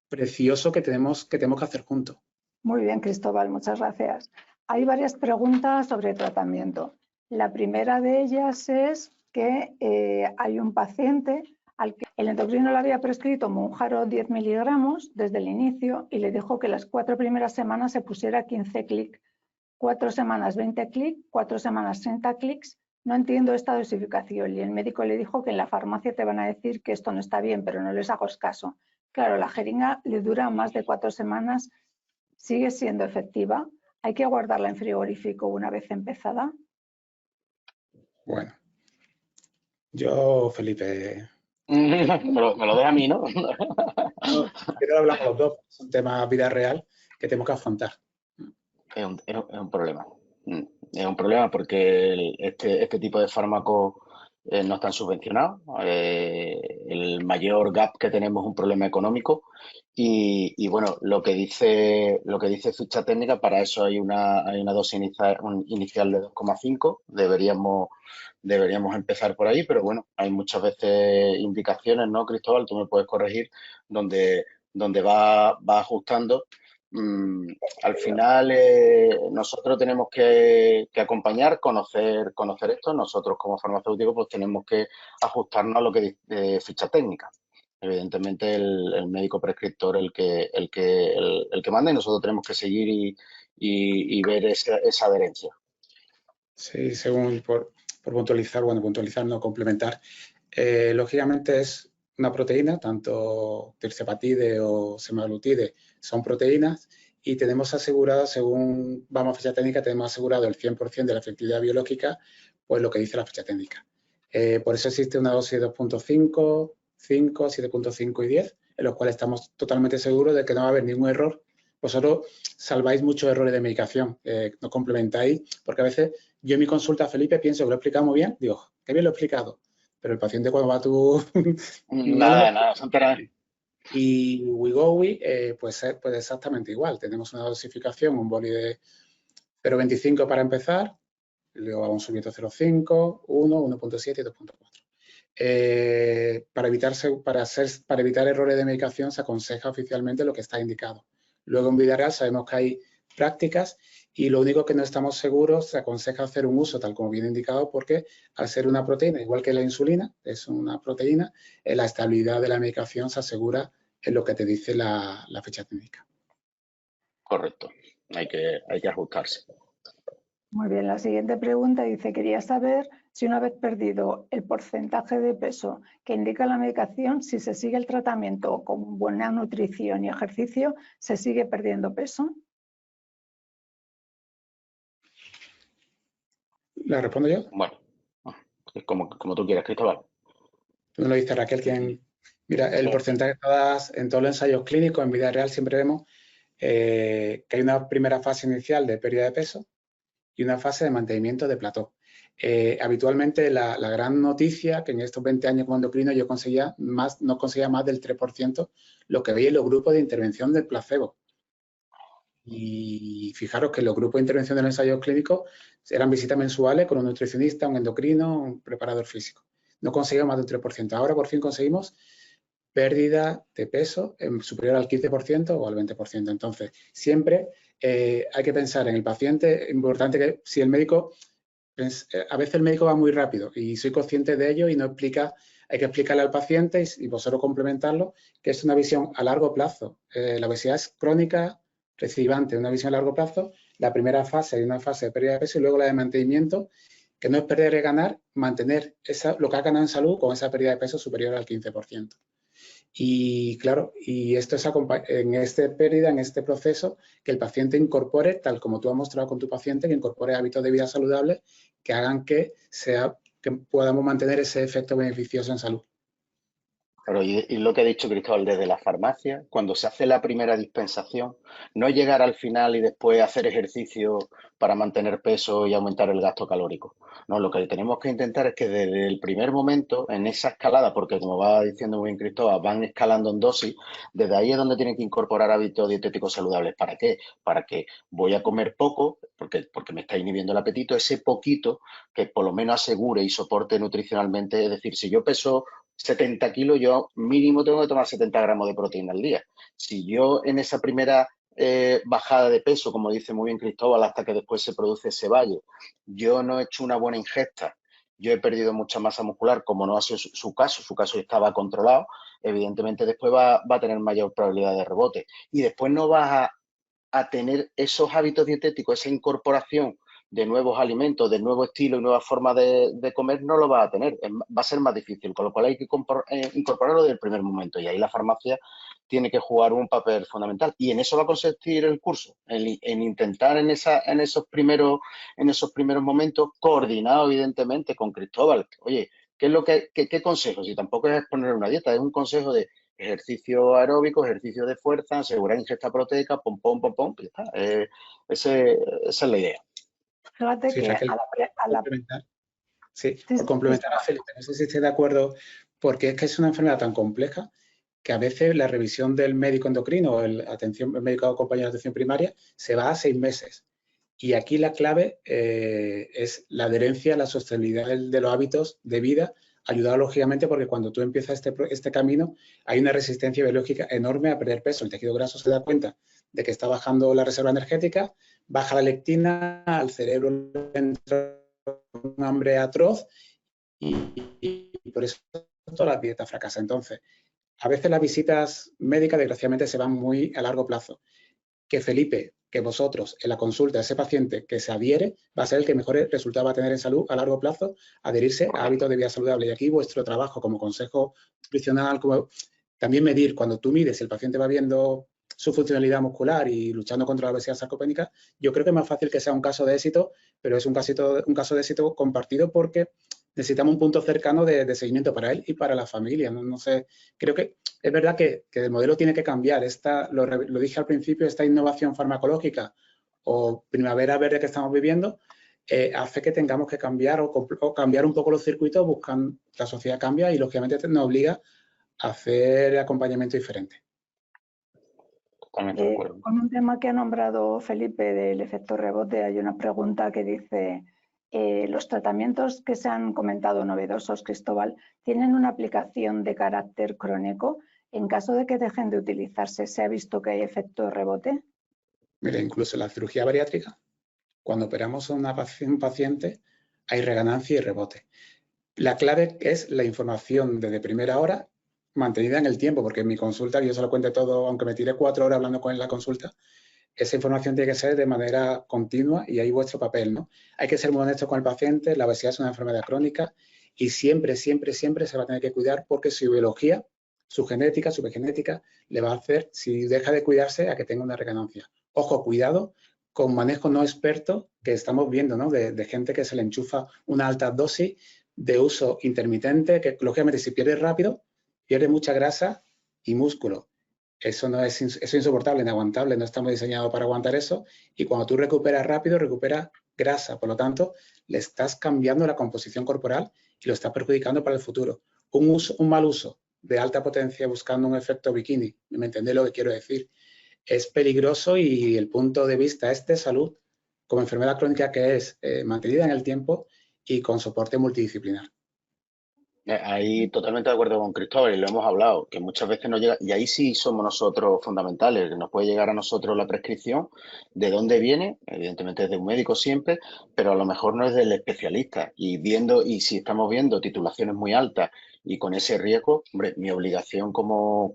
precioso que tenemos que hacer juntos. Muy bien, Cristóbal, muchas gracias. Hay varias preguntas sobre tratamiento. La primera de ellas es que hay un paciente al que el endocrino le había prescrito Mounjaro 10 miligramos desde el inicio y le dijo que las 4 primeras semanas se pusiera 15 clics, 4 semanas 20 clics, 4 semanas 30 clics. No entiendo esta dosificación y el médico le dijo que en la farmacia te van a decir que esto no está bien, pero no les hago caso. Claro, la jeringa le dura más de 4 semanas, sigue siendo efectiva. ¿Hay que guardarla en frigorífico una vez empezada? Bueno, yo, Felipe... me lo deja a mí, ¿no? Quiero hablar con los dos. Es un tema vida real que tenemos que afrontar. Es un problema. Es un problema porque este tipo de fármacos no están subvencionados. El mayor gap que tenemos es un problema económico. Y bueno, lo que dice ficha técnica, para eso hay una dosis inicial de 2,5. Deberíamos empezar por ahí, pero bueno, hay muchas veces indicaciones, ¿no, Cristóbal? Tú me puedes corregir, donde va ajustando. Al final nosotros tenemos que acompañar, conocer esto. Nosotros como farmacéuticos pues tenemos que ajustarnos a lo que dice ficha técnica. Evidentemente el médico prescriptor el que manda y nosotros tenemos que seguir y ver esa adherencia. Sí, según por puntualizar, no, complementar. Lógicamente es una proteína, tanto tirzepatide o semaglutide son proteínas y tenemos asegurado, según vamos a ficha técnica, tenemos asegurado el 100% de la efectividad biológica, pues lo que dice la ficha técnica. Por eso existe una dosis de 2.5, 5, 7.5 y 10, en los cuales estamos totalmente seguros de que no va a haber ningún error. Vosotros salváis muchos errores de medicación, nos complementáis, porque a veces yo en mi consulta, Felipe, pienso que lo he explicado muy bien, digo, qué bien lo he explicado, pero el paciente cuando va a tu... nada, son terapias. Y Wegovy, pues exactamente igual, tenemos una dosificación, un boli de 0,25 para empezar, luego vamos subiendo 0,5, 1, 1,7 y 2,4. Para evitar errores de medicación se aconseja oficialmente lo que está indicado. Luego en vida real sabemos que hay prácticas y lo único que no estamos seguros, se aconseja hacer un uso tal como viene indicado porque al ser una proteína, igual que la insulina, es una proteína, la estabilidad de la medicación se asegura en lo que te dice la ficha técnica. Correcto, hay que ajustarse. Muy bien, la siguiente pregunta dice, quería saber si una vez perdido el porcentaje de peso que indica la medicación, si se sigue el tratamiento con buena nutrición y ejercicio, ¿se sigue perdiendo peso? ¿La respondo yo? Bueno, es como tú quieras, Cristóbal. Tú me lo dice Raquel, mira, el porcentaje en todos los ensayos clínicos, en vida real, siempre vemos que hay una primera fase inicial de pérdida de peso y una fase de mantenimiento de plató. Habitualmente la gran noticia, que en estos 20 años como endocrino yo no conseguía más del 3%, lo que veía en los grupos de intervención del placebo. Y fijaros que los grupos de intervención de los ensayos clínicos eran visitas mensuales con un nutricionista, un endocrino, un preparador físico. No conseguíamos más del 3%. Ahora por fin conseguimos pérdida de peso superior al 15% o al 20%. Entonces, siempre hay que pensar en el paciente. Es importante que si el médico, a veces el médico va muy rápido y soy consciente de ello y no explica, hay que explicarle al paciente y vosotros complementarlo, que es una visión a largo plazo. La obesidad es crónica, recidivante, una visión a largo plazo. La primera fase hay una fase de pérdida de peso y luego la de mantenimiento, que no es perder y ganar, mantener lo que ha ganado en salud con esa pérdida de peso superior al 15%. Y claro, y esto es en este pérdida, en este proceso, que el paciente incorpore, tal como tú has mostrado con tu paciente, que incorpore hábitos de vida saludables que hagan que podamos mantener ese efecto beneficioso en salud. Pero y lo que ha dicho Cristóbal, desde la farmacia, cuando se hace la primera dispensación, no llegar al final y después hacer ejercicio para mantener peso y aumentar el gasto calórico. No, lo que tenemos que intentar es que desde el primer momento, en esa escalada, porque como va diciendo muy bien Cristóbal, van escalando en dosis, desde ahí es donde tienen que incorporar hábitos dietéticos saludables. ¿Para qué? Para que voy a comer poco, porque me está inhibiendo el apetito, ese poquito que por lo menos asegure y soporte nutricionalmente. Es decir, si yo peso 70 kilos, yo mínimo tengo que tomar 70 gramos de proteína al día. Si yo en esa primera bajada de peso, como dice muy bien Cristóbal, hasta que después se produce ese valle, yo no he hecho una buena ingesta, yo he perdido mucha masa muscular, como no ha sido su caso estaba controlado, evidentemente después va a tener mayor probabilidad de rebote. Y después no vas a tener esos hábitos dietéticos, esa incorporación de nuevos alimentos, de nuevo estilo y nuevas formas de comer, no lo va a tener. Va a ser más difícil, con lo cual hay que incorporarlo desde el primer momento. Y ahí la farmacia tiene que jugar un papel fundamental. Y en eso va a consistir el curso, en intentar en esos primeros momentos, coordinado evidentemente con Cristóbal. Oye, ¿qué consejos? Y tampoco es poner una dieta, es un consejo de ejercicio aeróbico, ejercicio de fuerza, asegurar ingesta proteica, pom, ya está. Esa es la idea. Fíjate Sí, que Raquel, por complementar a Felipe, no sé si estoy de acuerdo, porque es que es una enfermedad tan compleja que a veces la revisión del médico endocrino o el médico acompañado de atención primaria se va a 6 meses. Y aquí la clave es la adherencia, la sostenibilidad de los hábitos de vida, ayudado lógicamente porque cuando tú empiezas este camino hay una resistencia biológica enorme a perder peso. El tejido graso se da cuenta de que está bajando la reserva energética, baja la leptina, al cerebro le entra un hambre atroz y por eso toda la dieta fracasa. Entonces, a veces las visitas médicas desgraciadamente se van muy a largo plazo. Que Felipe, que vosotros en la consulta, ese paciente que se adhiere, va a ser el que mejores resultados va a tener en salud a largo plazo, adherirse a hábitos de vida saludable. Y aquí vuestro trabajo como consejo nutricional, como también medir, cuando tú mides, el paciente va viendo su funcionalidad muscular y luchando contra la obesidad sarcopénica, yo creo que es más fácil que sea un caso de éxito, pero es un caso de éxito compartido porque necesitamos un punto cercano de seguimiento para él y para la familia. No sé, creo que es verdad que el modelo tiene que cambiar. Lo dije al principio, esta innovación farmacológica o primavera verde que estamos viviendo hace que tengamos que cambiar o cambiar un poco los circuitos, la sociedad cambia y lógicamente nos obliga a hacer acompañamiento diferente. Totalmente de acuerdo. Con un tema que ha nombrado Felipe del efecto rebote, hay una pregunta que dice, los tratamientos que se han comentado novedosos, Cristóbal, ¿tienen una aplicación de carácter crónico? En caso de que dejen de utilizarse, ¿se ha visto que hay efecto rebote? Mira, incluso en la cirugía bariátrica, cuando operamos a un paciente, hay reganancia y rebote. La clave es la información desde primera hora mantenida en el tiempo, porque en mi consulta, yo se lo cuente todo, aunque me tire 4 horas hablando con él en la consulta, esa información tiene que ser de manera continua y ahí vuestro papel, ¿no? Hay que ser muy honesto con el paciente, la obesidad es una enfermedad crónica y siempre, siempre, siempre se va a tener que cuidar porque su biología, su genética, su epigenética, le va a hacer, si deja de cuidarse, a que tenga una reganancia. Ojo, cuidado con manejo no experto que estamos viendo, ¿no? De gente que se le enchufa una alta dosis de uso intermitente, que lógicamente si pierde rápido, pierde mucha grasa y músculo. Eso es insoportable, inaguantable, no estamos diseñados para aguantar eso. Y cuando tú recuperas rápido, recuperas grasa. Por lo tanto, le estás cambiando la composición corporal y lo estás perjudicando para el futuro. Un mal uso de alta potencia buscando un efecto bikini, ¿me entendéis lo que quiero decir? Es peligroso y el punto de vista es de salud, como enfermedad crónica que es mantenida en el tiempo y con soporte multidisciplinar. Ahí totalmente de acuerdo con Cristóbal y lo hemos hablado, que muchas veces nos llega, y ahí sí somos nosotros fundamentales, que nos puede llegar a nosotros la prescripción, de dónde viene, evidentemente es de un médico siempre, pero a lo mejor no es del especialista. Y si estamos viendo titulaciones muy altas y con ese riesgo, hombre, mi obligación como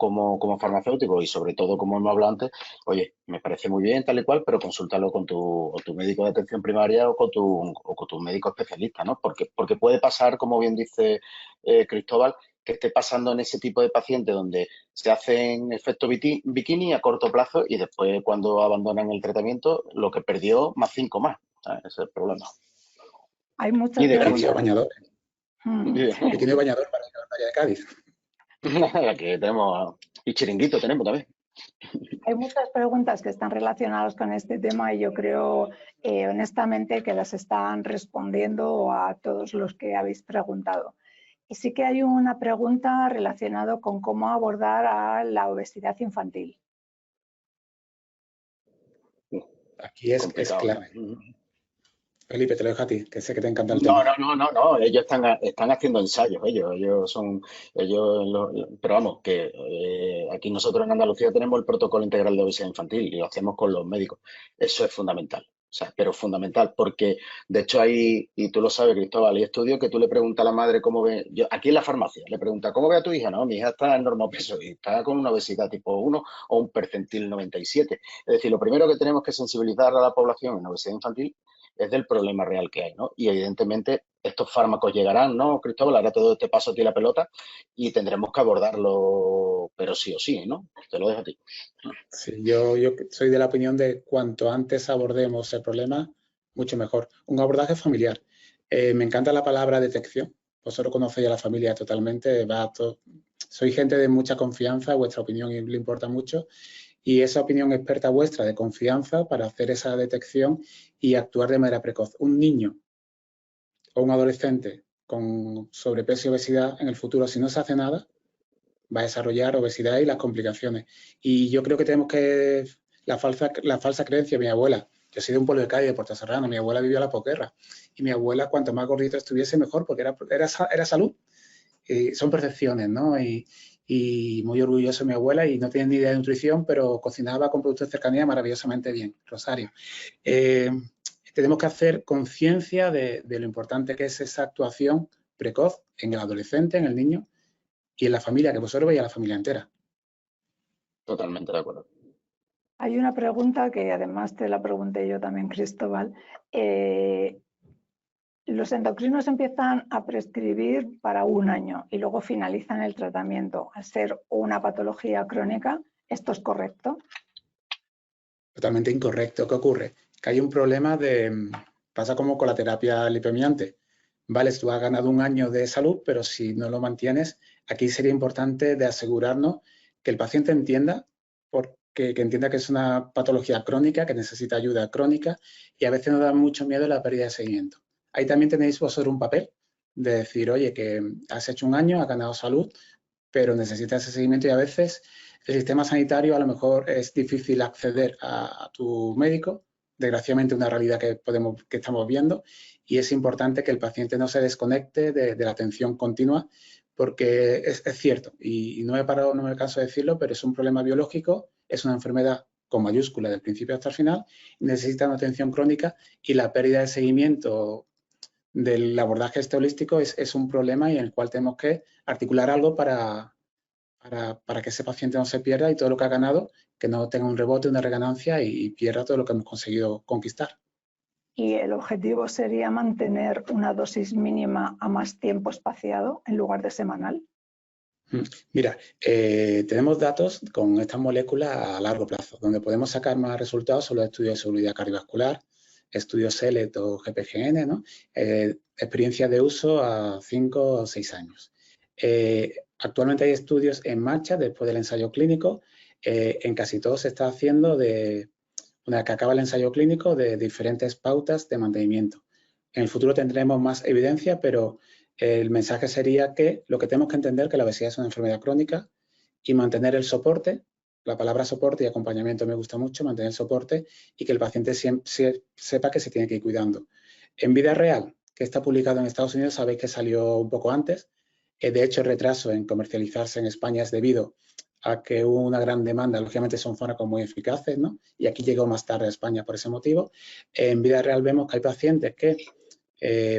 farmacéutico y sobre todo como hemos hablado antes, oye, me parece muy bien tal y cual, pero consúltalo con tu médico de atención primaria o con tu médico especialista, ¿no? Porque puede pasar, como bien dice Cristóbal, que esté pasando en ese tipo de pacientes donde se hacen efecto bikini a corto plazo y después cuando abandonan el tratamiento, lo que perdió más 5 más. ¿Sabes? Ese es el problema. Hay muchas Y de Bikini o bañador. Bikini o bañador para la playa de Cádiz. Aquí tenemos, y chiringuito tenemos también. Hay muchas preguntas que están relacionadas con este tema y yo creo honestamente que las están respondiendo a todos los que habéis preguntado. Y sí que hay una pregunta relacionada con cómo abordar a la obesidad infantil. Aquí es clave. Felipe, te lo dejo a ti, que sé que te encanta el tema. No, ellos están haciendo ensayos, pero vamos, que aquí nosotros en Andalucía tenemos el protocolo integral de obesidad infantil y lo hacemos con los médicos. Eso es fundamental, o sea, pero fundamental, porque de hecho hay, y tú lo sabes, Cristóbal, hay estudios que tú le preguntas a la madre cómo ve, aquí en la farmacia, le pregunta, ¿cómo ve a tu hija? No, mi hija está en normopeso y está con una obesidad tipo 1 o un percentil 97. Es decir, lo primero que tenemos que sensibilizar a la población en obesidad infantil es del problema real que hay, ¿no? Y evidentemente estos fármacos llegarán, ¿no, Cristóbal? Ahora todo te paso a ti la pelota y tendremos que abordarlo, pero sí o sí, ¿no? Te lo dejo a ti. Sí, yo soy de la opinión de cuanto antes abordemos el problema, mucho mejor. Un abordaje familiar. Me encanta la palabra detección. Vosotros conocéis a la familia totalmente. Soy gente de mucha confianza, vuestra opinión le importa mucho. Y esa opinión experta vuestra de confianza para hacer esa detección y actuar de manera precoz. Un niño o un adolescente con sobrepeso y obesidad en el futuro, si no se hace nada, va a desarrollar obesidad y las complicaciones. Y yo creo que tenemos que... La falsa creencia de mi abuela. Yo soy de un pueblo de Cádiz, de Puerto Serrano. Mi abuela vivió la posguerra. Y mi abuela, cuanto más gordita estuviese, mejor, porque era salud. Son percepciones, ¿no? Y muy orgulloso de mi abuela y no tenía ni idea de nutrición, pero cocinaba con productos de cercanía maravillosamente bien. Rosario. Tenemos que hacer conciencia de lo importante que es esa actuación precoz en el adolescente, en el niño y en la familia, que vosotros veis a la familia entera. Totalmente de acuerdo. Hay una pregunta que además te la pregunté yo también, Cristóbal. Los endocrinos empiezan a prescribir para 1 año y luego finalizan el tratamiento. Al ser una patología crónica, ¿esto es correcto? Totalmente incorrecto. ¿Qué ocurre? Que hay un problema pasa como con la terapia lipemiante. Vale, tú has ganado 1 año de salud, pero si no lo mantienes, aquí sería importante de asegurarnos que el paciente entienda que entienda que es una patología crónica, que necesita ayuda crónica y a veces nos da mucho miedo la pérdida de seguimiento. Ahí también tenéis vosotros un papel de decir, oye, que has hecho 1 año, has ganado salud, pero necesitas ese seguimiento y a veces el sistema sanitario a lo mejor es difícil acceder a tu médico, desgraciadamente una realidad que estamos viendo y es importante que el paciente no se desconecte de la atención continua porque es cierto y no me canso de decirlo, pero es un problema biológico, es una enfermedad con mayúscula del principio hasta el final, necesita una atención crónica y la pérdida de seguimiento del abordaje holístico es un problema y en el cual tenemos que articular algo para que ese paciente no se pierda y todo lo que ha ganado, que no tenga un rebote, una reganancia y pierda todo lo que hemos conseguido conquistar. Y el objetivo sería mantener una dosis mínima a más tiempo espaciado en lugar de semanal. Mira, tenemos datos con estas moléculas a largo plazo, donde podemos sacar más resultados sobre los estudios de seguridad cardiovascular, estudios SELECT o GPGN, ¿no? Experiencia de uso a 5 o 6 años. Actualmente hay estudios en marcha después del ensayo clínico. En casi todos se está haciendo una vez que acaba el ensayo clínico de diferentes pautas de mantenimiento. En el futuro tendremos más evidencia, pero el mensaje sería que lo que tenemos que entender es que la obesidad es una enfermedad crónica y mantener el soporte, la palabra soporte y acompañamiento me gusta mucho, mantener el soporte y que el paciente sepa que se tiene que ir cuidando. En vida real, que está publicado en Estados Unidos, sabéis que salió un poco antes. De hecho, el retraso en comercializarse en España es debido a que hubo una gran demanda. Lógicamente son fármacos muy eficaces, ¿no? Y aquí llegó más tarde a España por ese motivo. En vida real vemos que hay pacientes que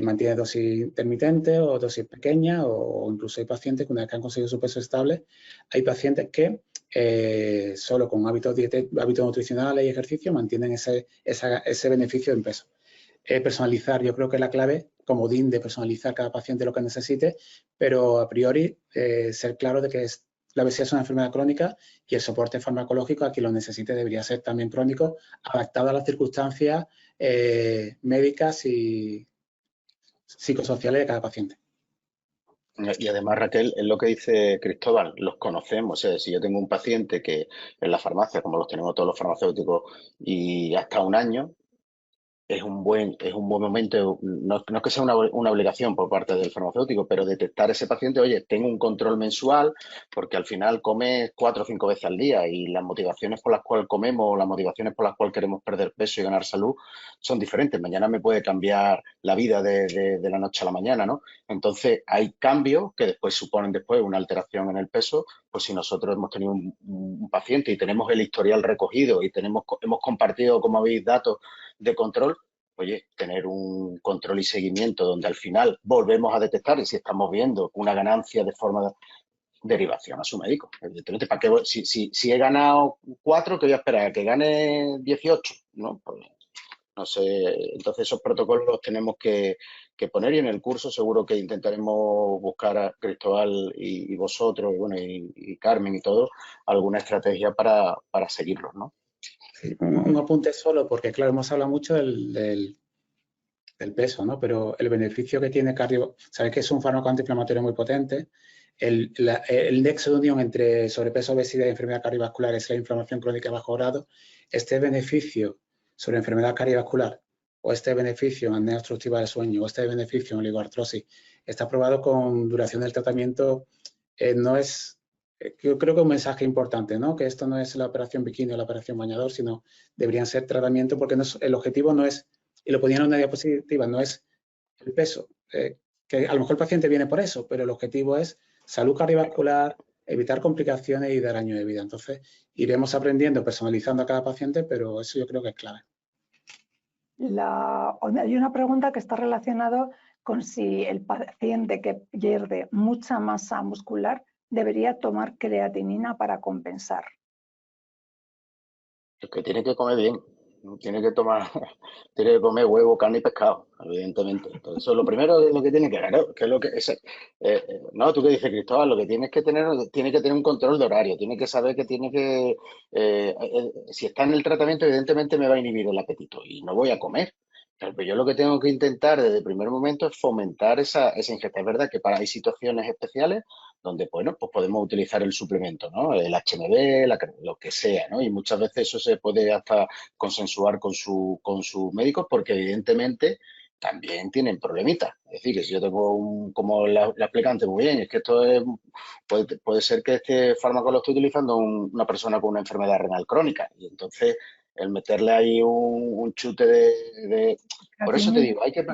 mantienen dosis intermitentes o dosis pequeñas o incluso hay pacientes que una vez que han conseguido su peso estable, hay pacientes que solo con hábitos nutricionales y ejercicio mantienen ese beneficio en peso. Personalizar, yo creo que la clave comodín de personalizar cada paciente lo que necesite, pero a priori ser claro de que la obesidad es una enfermedad crónica y el soporte farmacológico a quien lo necesite debería ser también crónico, adaptado a las circunstancias médicas y psicosociales de cada paciente. Y además, Raquel, es lo que dice Cristóbal, los conocemos. O sea, si yo tengo un paciente que en la farmacia, como los tenemos todos los farmacéuticos, y hasta un año, es un buen momento, no es que sea una obligación por parte del farmacéutico, pero detectar ese paciente, oye, tengo un control mensual, porque al final come 4 o 5 veces al día y las motivaciones por las cuales comemos, las motivaciones por las cuales queremos perder peso y ganar salud son diferentes. Mañana me puede cambiar la vida de la noche a la mañana, ¿no? Entonces, hay cambios que después suponen una alteración en el peso. Pues si nosotros hemos tenido un paciente y tenemos el historial recogido y hemos compartido, como habéis, datos de control, oye, tener un control y seguimiento donde al final volvemos a detectar y si estamos viendo una ganancia de forma de derivación a su médico. Evidentemente, ¿para qué si he ganado 4, ¿qué voy a esperar? ¿A que gane 18? ¿No? Pues, no sé. Entonces, esos protocolos los tenemos que poner y en el curso seguro que intentaremos buscar a Cristóbal y vosotros, bueno, y Carmen y todo, alguna estrategia para seguirlos, ¿no? Sí, un apunte solo, porque claro, hemos hablado mucho del peso, ¿no? Pero el beneficio que tiene sabéis que es un fármaco antiinflamatorio muy potente. El nexo de unión entre sobrepeso, obesidad y enfermedad cardiovascular es la inflamación crónica de bajo grado. Este beneficio sobre enfermedad cardiovascular o este beneficio en apnea obstructiva del sueño o este beneficio en oligoartrosis está probado con duración del tratamiento. No es, yo creo que es un mensaje importante, ¿no? Que esto no es la operación bikini o la operación bañador, sino deberían ser tratamientos porque el objetivo no es, y lo ponían en una diapositiva, no es el peso, que a lo mejor el paciente viene por eso, pero el objetivo es salud cardiovascular, evitar complicaciones y dar años de vida. Entonces, iremos aprendiendo, personalizando a cada paciente, pero eso yo creo que es clave. Hay una pregunta que está relacionada con si el paciente que pierde mucha masa muscular debería tomar creatinina para compensar. Es que tiene que comer bien, tiene que comer huevo, carne y pescado, evidentemente. Entonces, eso es lo primero es lo que tiene que ganar, que es lo que no, tú qué dices, Cristóbal, lo que tiene que tener un control de horario, tiene que saber que si está en el tratamiento, evidentemente me va a inhibir el apetito y no voy a comer. Pero yo lo que tengo que intentar desde el primer momento es fomentar esa ingesta. Es verdad que hay situaciones especiales donde, bueno, pues podemos utilizar el suplemento, ¿no? El HMB, lo que sea, ¿no? Y muchas veces eso se puede hasta consensuar con su médico porque evidentemente también tienen problemitas. Es decir, que si yo tengo como la explicante muy bien, es que esto puede ser que este fármaco lo esté utilizando una persona con una enfermedad renal crónica y entonces el meterle ahí un chute de... Por eso te digo, hay que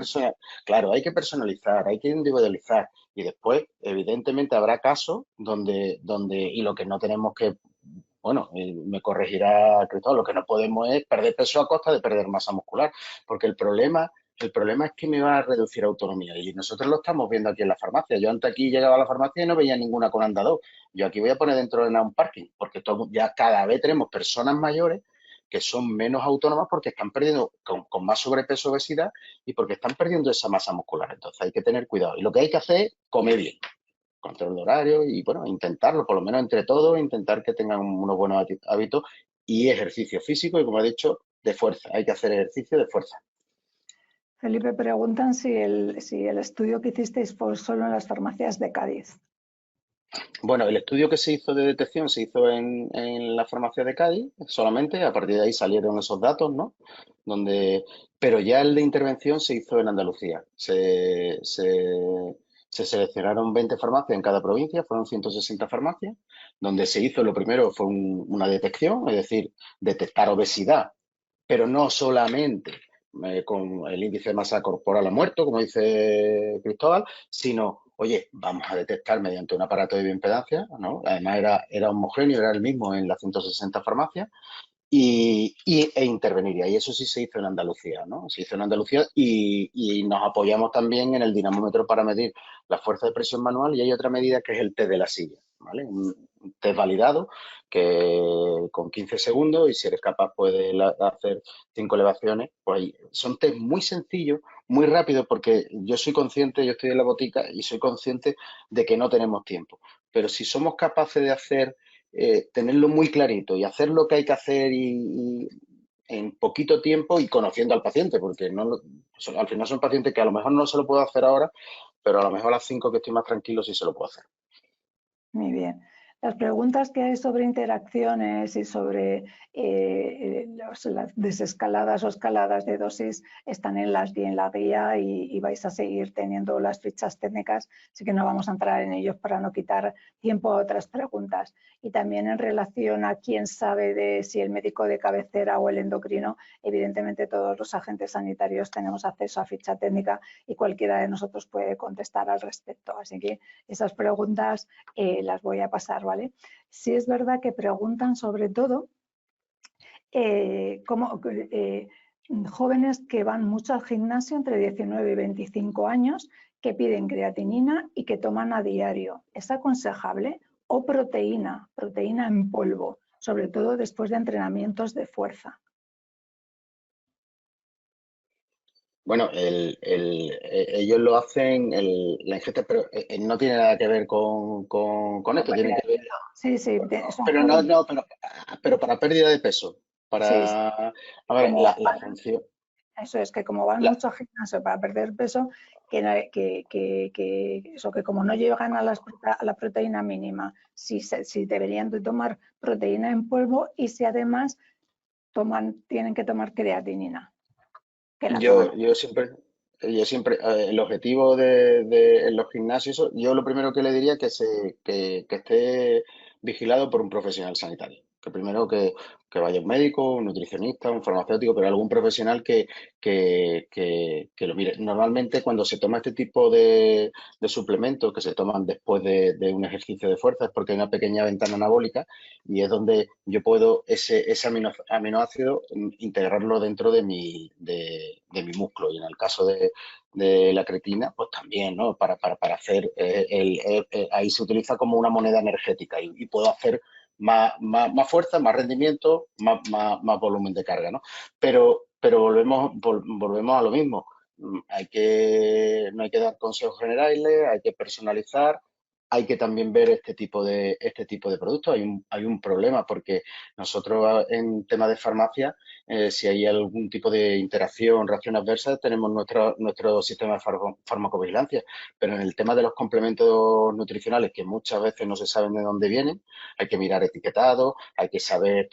personalizar, hay que individualizar y después, evidentemente, habrá casos donde y lo que no tenemos que, bueno, me corregirá Cristóbal, lo que no podemos es perder peso a costa de perder masa muscular, porque el problema es que me va a reducir autonomía y nosotros lo estamos viendo aquí en la farmacia. Yo antes aquí llegaba a la farmacia y no veía ninguna con andador. Yo aquí voy a poner dentro de un parking, porque ya cada vez tenemos personas mayores que son menos autónomas porque están perdiendo con más sobrepeso, obesidad y porque están perdiendo esa masa muscular. Entonces hay que tener cuidado. Y lo que hay que hacer es comer bien, control de horario y, bueno, intentarlo, por lo menos entre todos, intentar que tengan unos buenos hábitos y ejercicio físico y, como he dicho, de fuerza. Hay que hacer ejercicio de fuerza. Felipe, preguntan si el estudio que hicisteis fue solo en las farmacias de Cádiz. Bueno, el estudio que se hizo de detección se hizo en la farmacia de Cádiz solamente, a partir de ahí salieron esos datos, ¿no? Pero ya el de intervención se hizo en Andalucía. Se seleccionaron 20 farmacias en cada provincia, fueron 160 farmacias, donde se hizo, lo primero fue una detección, es decir, detectar obesidad, pero no solamente con el índice de masa corporal ha muerto, como dice Cristóbal, sino, oye, vamos a detectar mediante un aparato de bioimpedancia, ¿no? Además era homogéneo, era el mismo en las 160 farmacias, e intervenir. Y eso sí se hizo en Andalucía, ¿no? Se hizo en Andalucía y nos apoyamos también en el dinamómetro para medir la fuerza de presión manual y hay otra medida que es el test de la silla, ¿vale? test validado que con 15 segundos, y si eres capaz puedes hacer 5 elevaciones. Pues ahí son test muy sencillos, muy rápidos, porque yo soy consciente, yo estoy en la botica y soy consciente de que no tenemos tiempo. Pero si somos capaces de hacer, tenerlo muy clarito y hacer lo que hay que hacer y en poquito tiempo y conociendo al paciente, porque no, al final son pacientes que a lo mejor no se lo puedo hacer ahora, pero a lo mejor a las 5 que estoy más tranquilo sí se lo puedo hacer. Muy bien. Las preguntas que hay sobre interacciones y sobre las desescaladas o escaladas de dosis están en la guía y vais a seguir teniendo las fichas técnicas, así que no vamos a entrar en ellos para no quitar tiempo a otras preguntas. Y también en relación a quién sabe de si el médico de cabecera o el endocrino, evidentemente todos los agentes sanitarios tenemos acceso a ficha técnica y cualquiera de nosotros puede contestar al respecto. Así que esas preguntas las voy a pasar, ¿vale? Sí es verdad que preguntan sobre todo jóvenes que van mucho al gimnasio entre 19 y 25 años, que piden creatinina y que toman a diario. ¿Es aconsejable? O proteína en polvo, sobre todo después de entrenamientos de fuerza. Bueno, ellos lo hacen, la ingesta, pero no tiene nada que ver con esto. Tiene que ver, Sí, sí. pero no, pero para pérdida de peso. Sí, sí. A ver, la función. Eso es, que como van mucho al gimnasio para perder peso, eso, que como no llegan a la proteína mínima, si deberían de tomar proteína en polvo y si además tienen que tomar creatinina. Yo siempre, el objetivo en los gimnasios, yo lo primero que le diría es que esté vigilado por un profesional sanitario. Que primero que vaya un médico, un nutricionista, un farmacéutico, pero algún profesional que lo mire. Normalmente cuando se toma este tipo de suplementos que se toman después de un ejercicio de fuerza es porque hay una pequeña ventana anabólica y es donde yo puedo ese aminoácido integrarlo dentro de mi músculo. Y en el caso de la creatina, pues también, ¿no? Para hacer, ahí se utiliza como una moneda energética y puedo hacer más fuerza, más rendimiento, más volumen de carga, ¿no? Pero volvemos a lo mismo. No hay que dar consejos generales, hay que personalizar, hay que también ver este tipo de productos. Hay un problema porque nosotros en tema de farmacia, si hay algún tipo de interacción, reacción adversa, tenemos nuestro sistema de farmacovigilancia. Pero en el tema de los complementos nutricionales, que muchas veces no se saben de dónde vienen, hay que mirar etiquetado, hay que saber,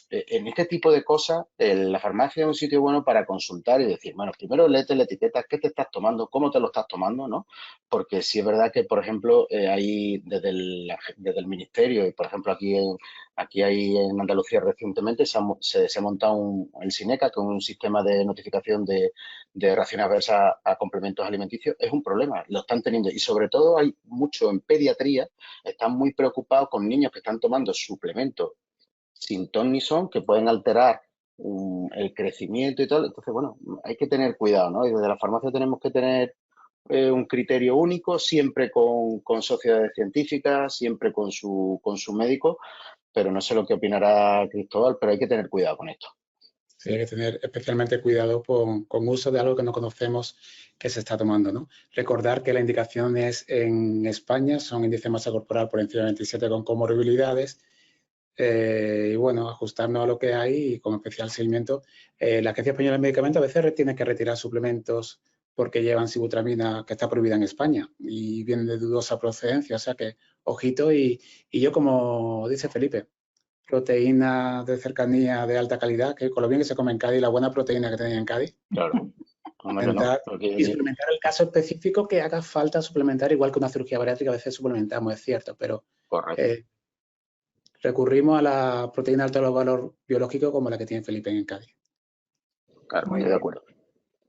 en este tipo de cosas, la farmacia es un sitio bueno para consultar y decir, bueno, primero léete la etiqueta, qué te estás tomando, cómo te lo estás tomando, ¿no? Porque sí es verdad que, por ejemplo, hay desde el ministerio, y por ejemplo aquí hay en Andalucía recientemente se ha montado el SINECA, que es un sistema de notificación de reacciones adversas a complementos alimenticios. Es un problema, lo están teniendo, y sobre todo hay mucho en pediatría, están muy preocupados con niños que están tomando suplementos sin ton ni son, que pueden alterar el crecimiento y tal. Entonces, bueno, hay que tener cuidado, ¿no? Y desde la farmacia tenemos que tener un criterio único, siempre con sociedades científicas, siempre con su médico, pero no sé lo que opinará Cristóbal, pero hay que tener cuidado con esto. Sí, hay que tener especialmente cuidado con uso de algo que no conocemos que se está tomando, ¿no? Recordar que las indicaciones en España son índice de masa corporal por encima de 27 con comorbilidades. Y bueno, ajustarnos a lo que hay y con especial seguimiento. La Agencia Española de Medicamentos a veces tiene que retirar suplementos porque llevan sibutramina que está prohibida en España y vienen de dudosa procedencia, o sea que ojito. Y yo, como dice Felipe, proteína de cercanía de alta calidad, que con lo bien que se come en Cádiz, la buena proteína que tenéis en Cádiz. Claro. Intentar y suplementar el caso específico que haga falta suplementar, igual que una cirugía bariátrica a veces suplementamos, es cierto, pero recurrimos a la proteína de alto valor biológico como la que tiene Felipe en Cádiz. Claro, estoy de acuerdo.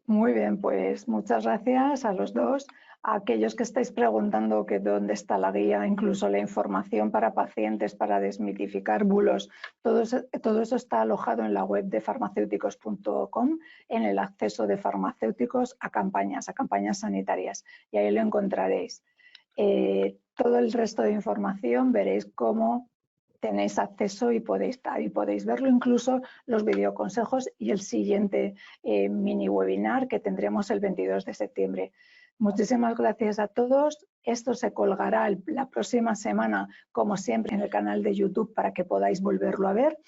Muy bien, pues muchas gracias a los dos. A aquellos que estáis preguntando que dónde está la guía, incluso la información para pacientes, para desmitificar bulos, todo eso está alojado en la web de farmacéuticos.com, en el acceso de farmacéuticos a campañas sanitarias, y ahí lo encontraréis. todo el resto de información veréis cómo tenéis acceso y podéis verlo, incluso los videoconsejos y el siguiente mini webinar que tendremos el 22 de septiembre. Muchísimas gracias a todos. Esto se colgará la próxima semana, como siempre, en el canal de YouTube para que podáis volverlo a ver.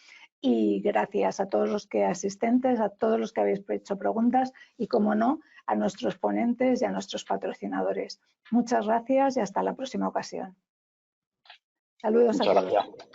Y gracias a todos los que asistentes, a todos los que habéis hecho preguntas y, como no, a nuestros ponentes y a nuestros patrocinadores. Muchas gracias y hasta la próxima ocasión. Saludos a todos. Muchas gracias.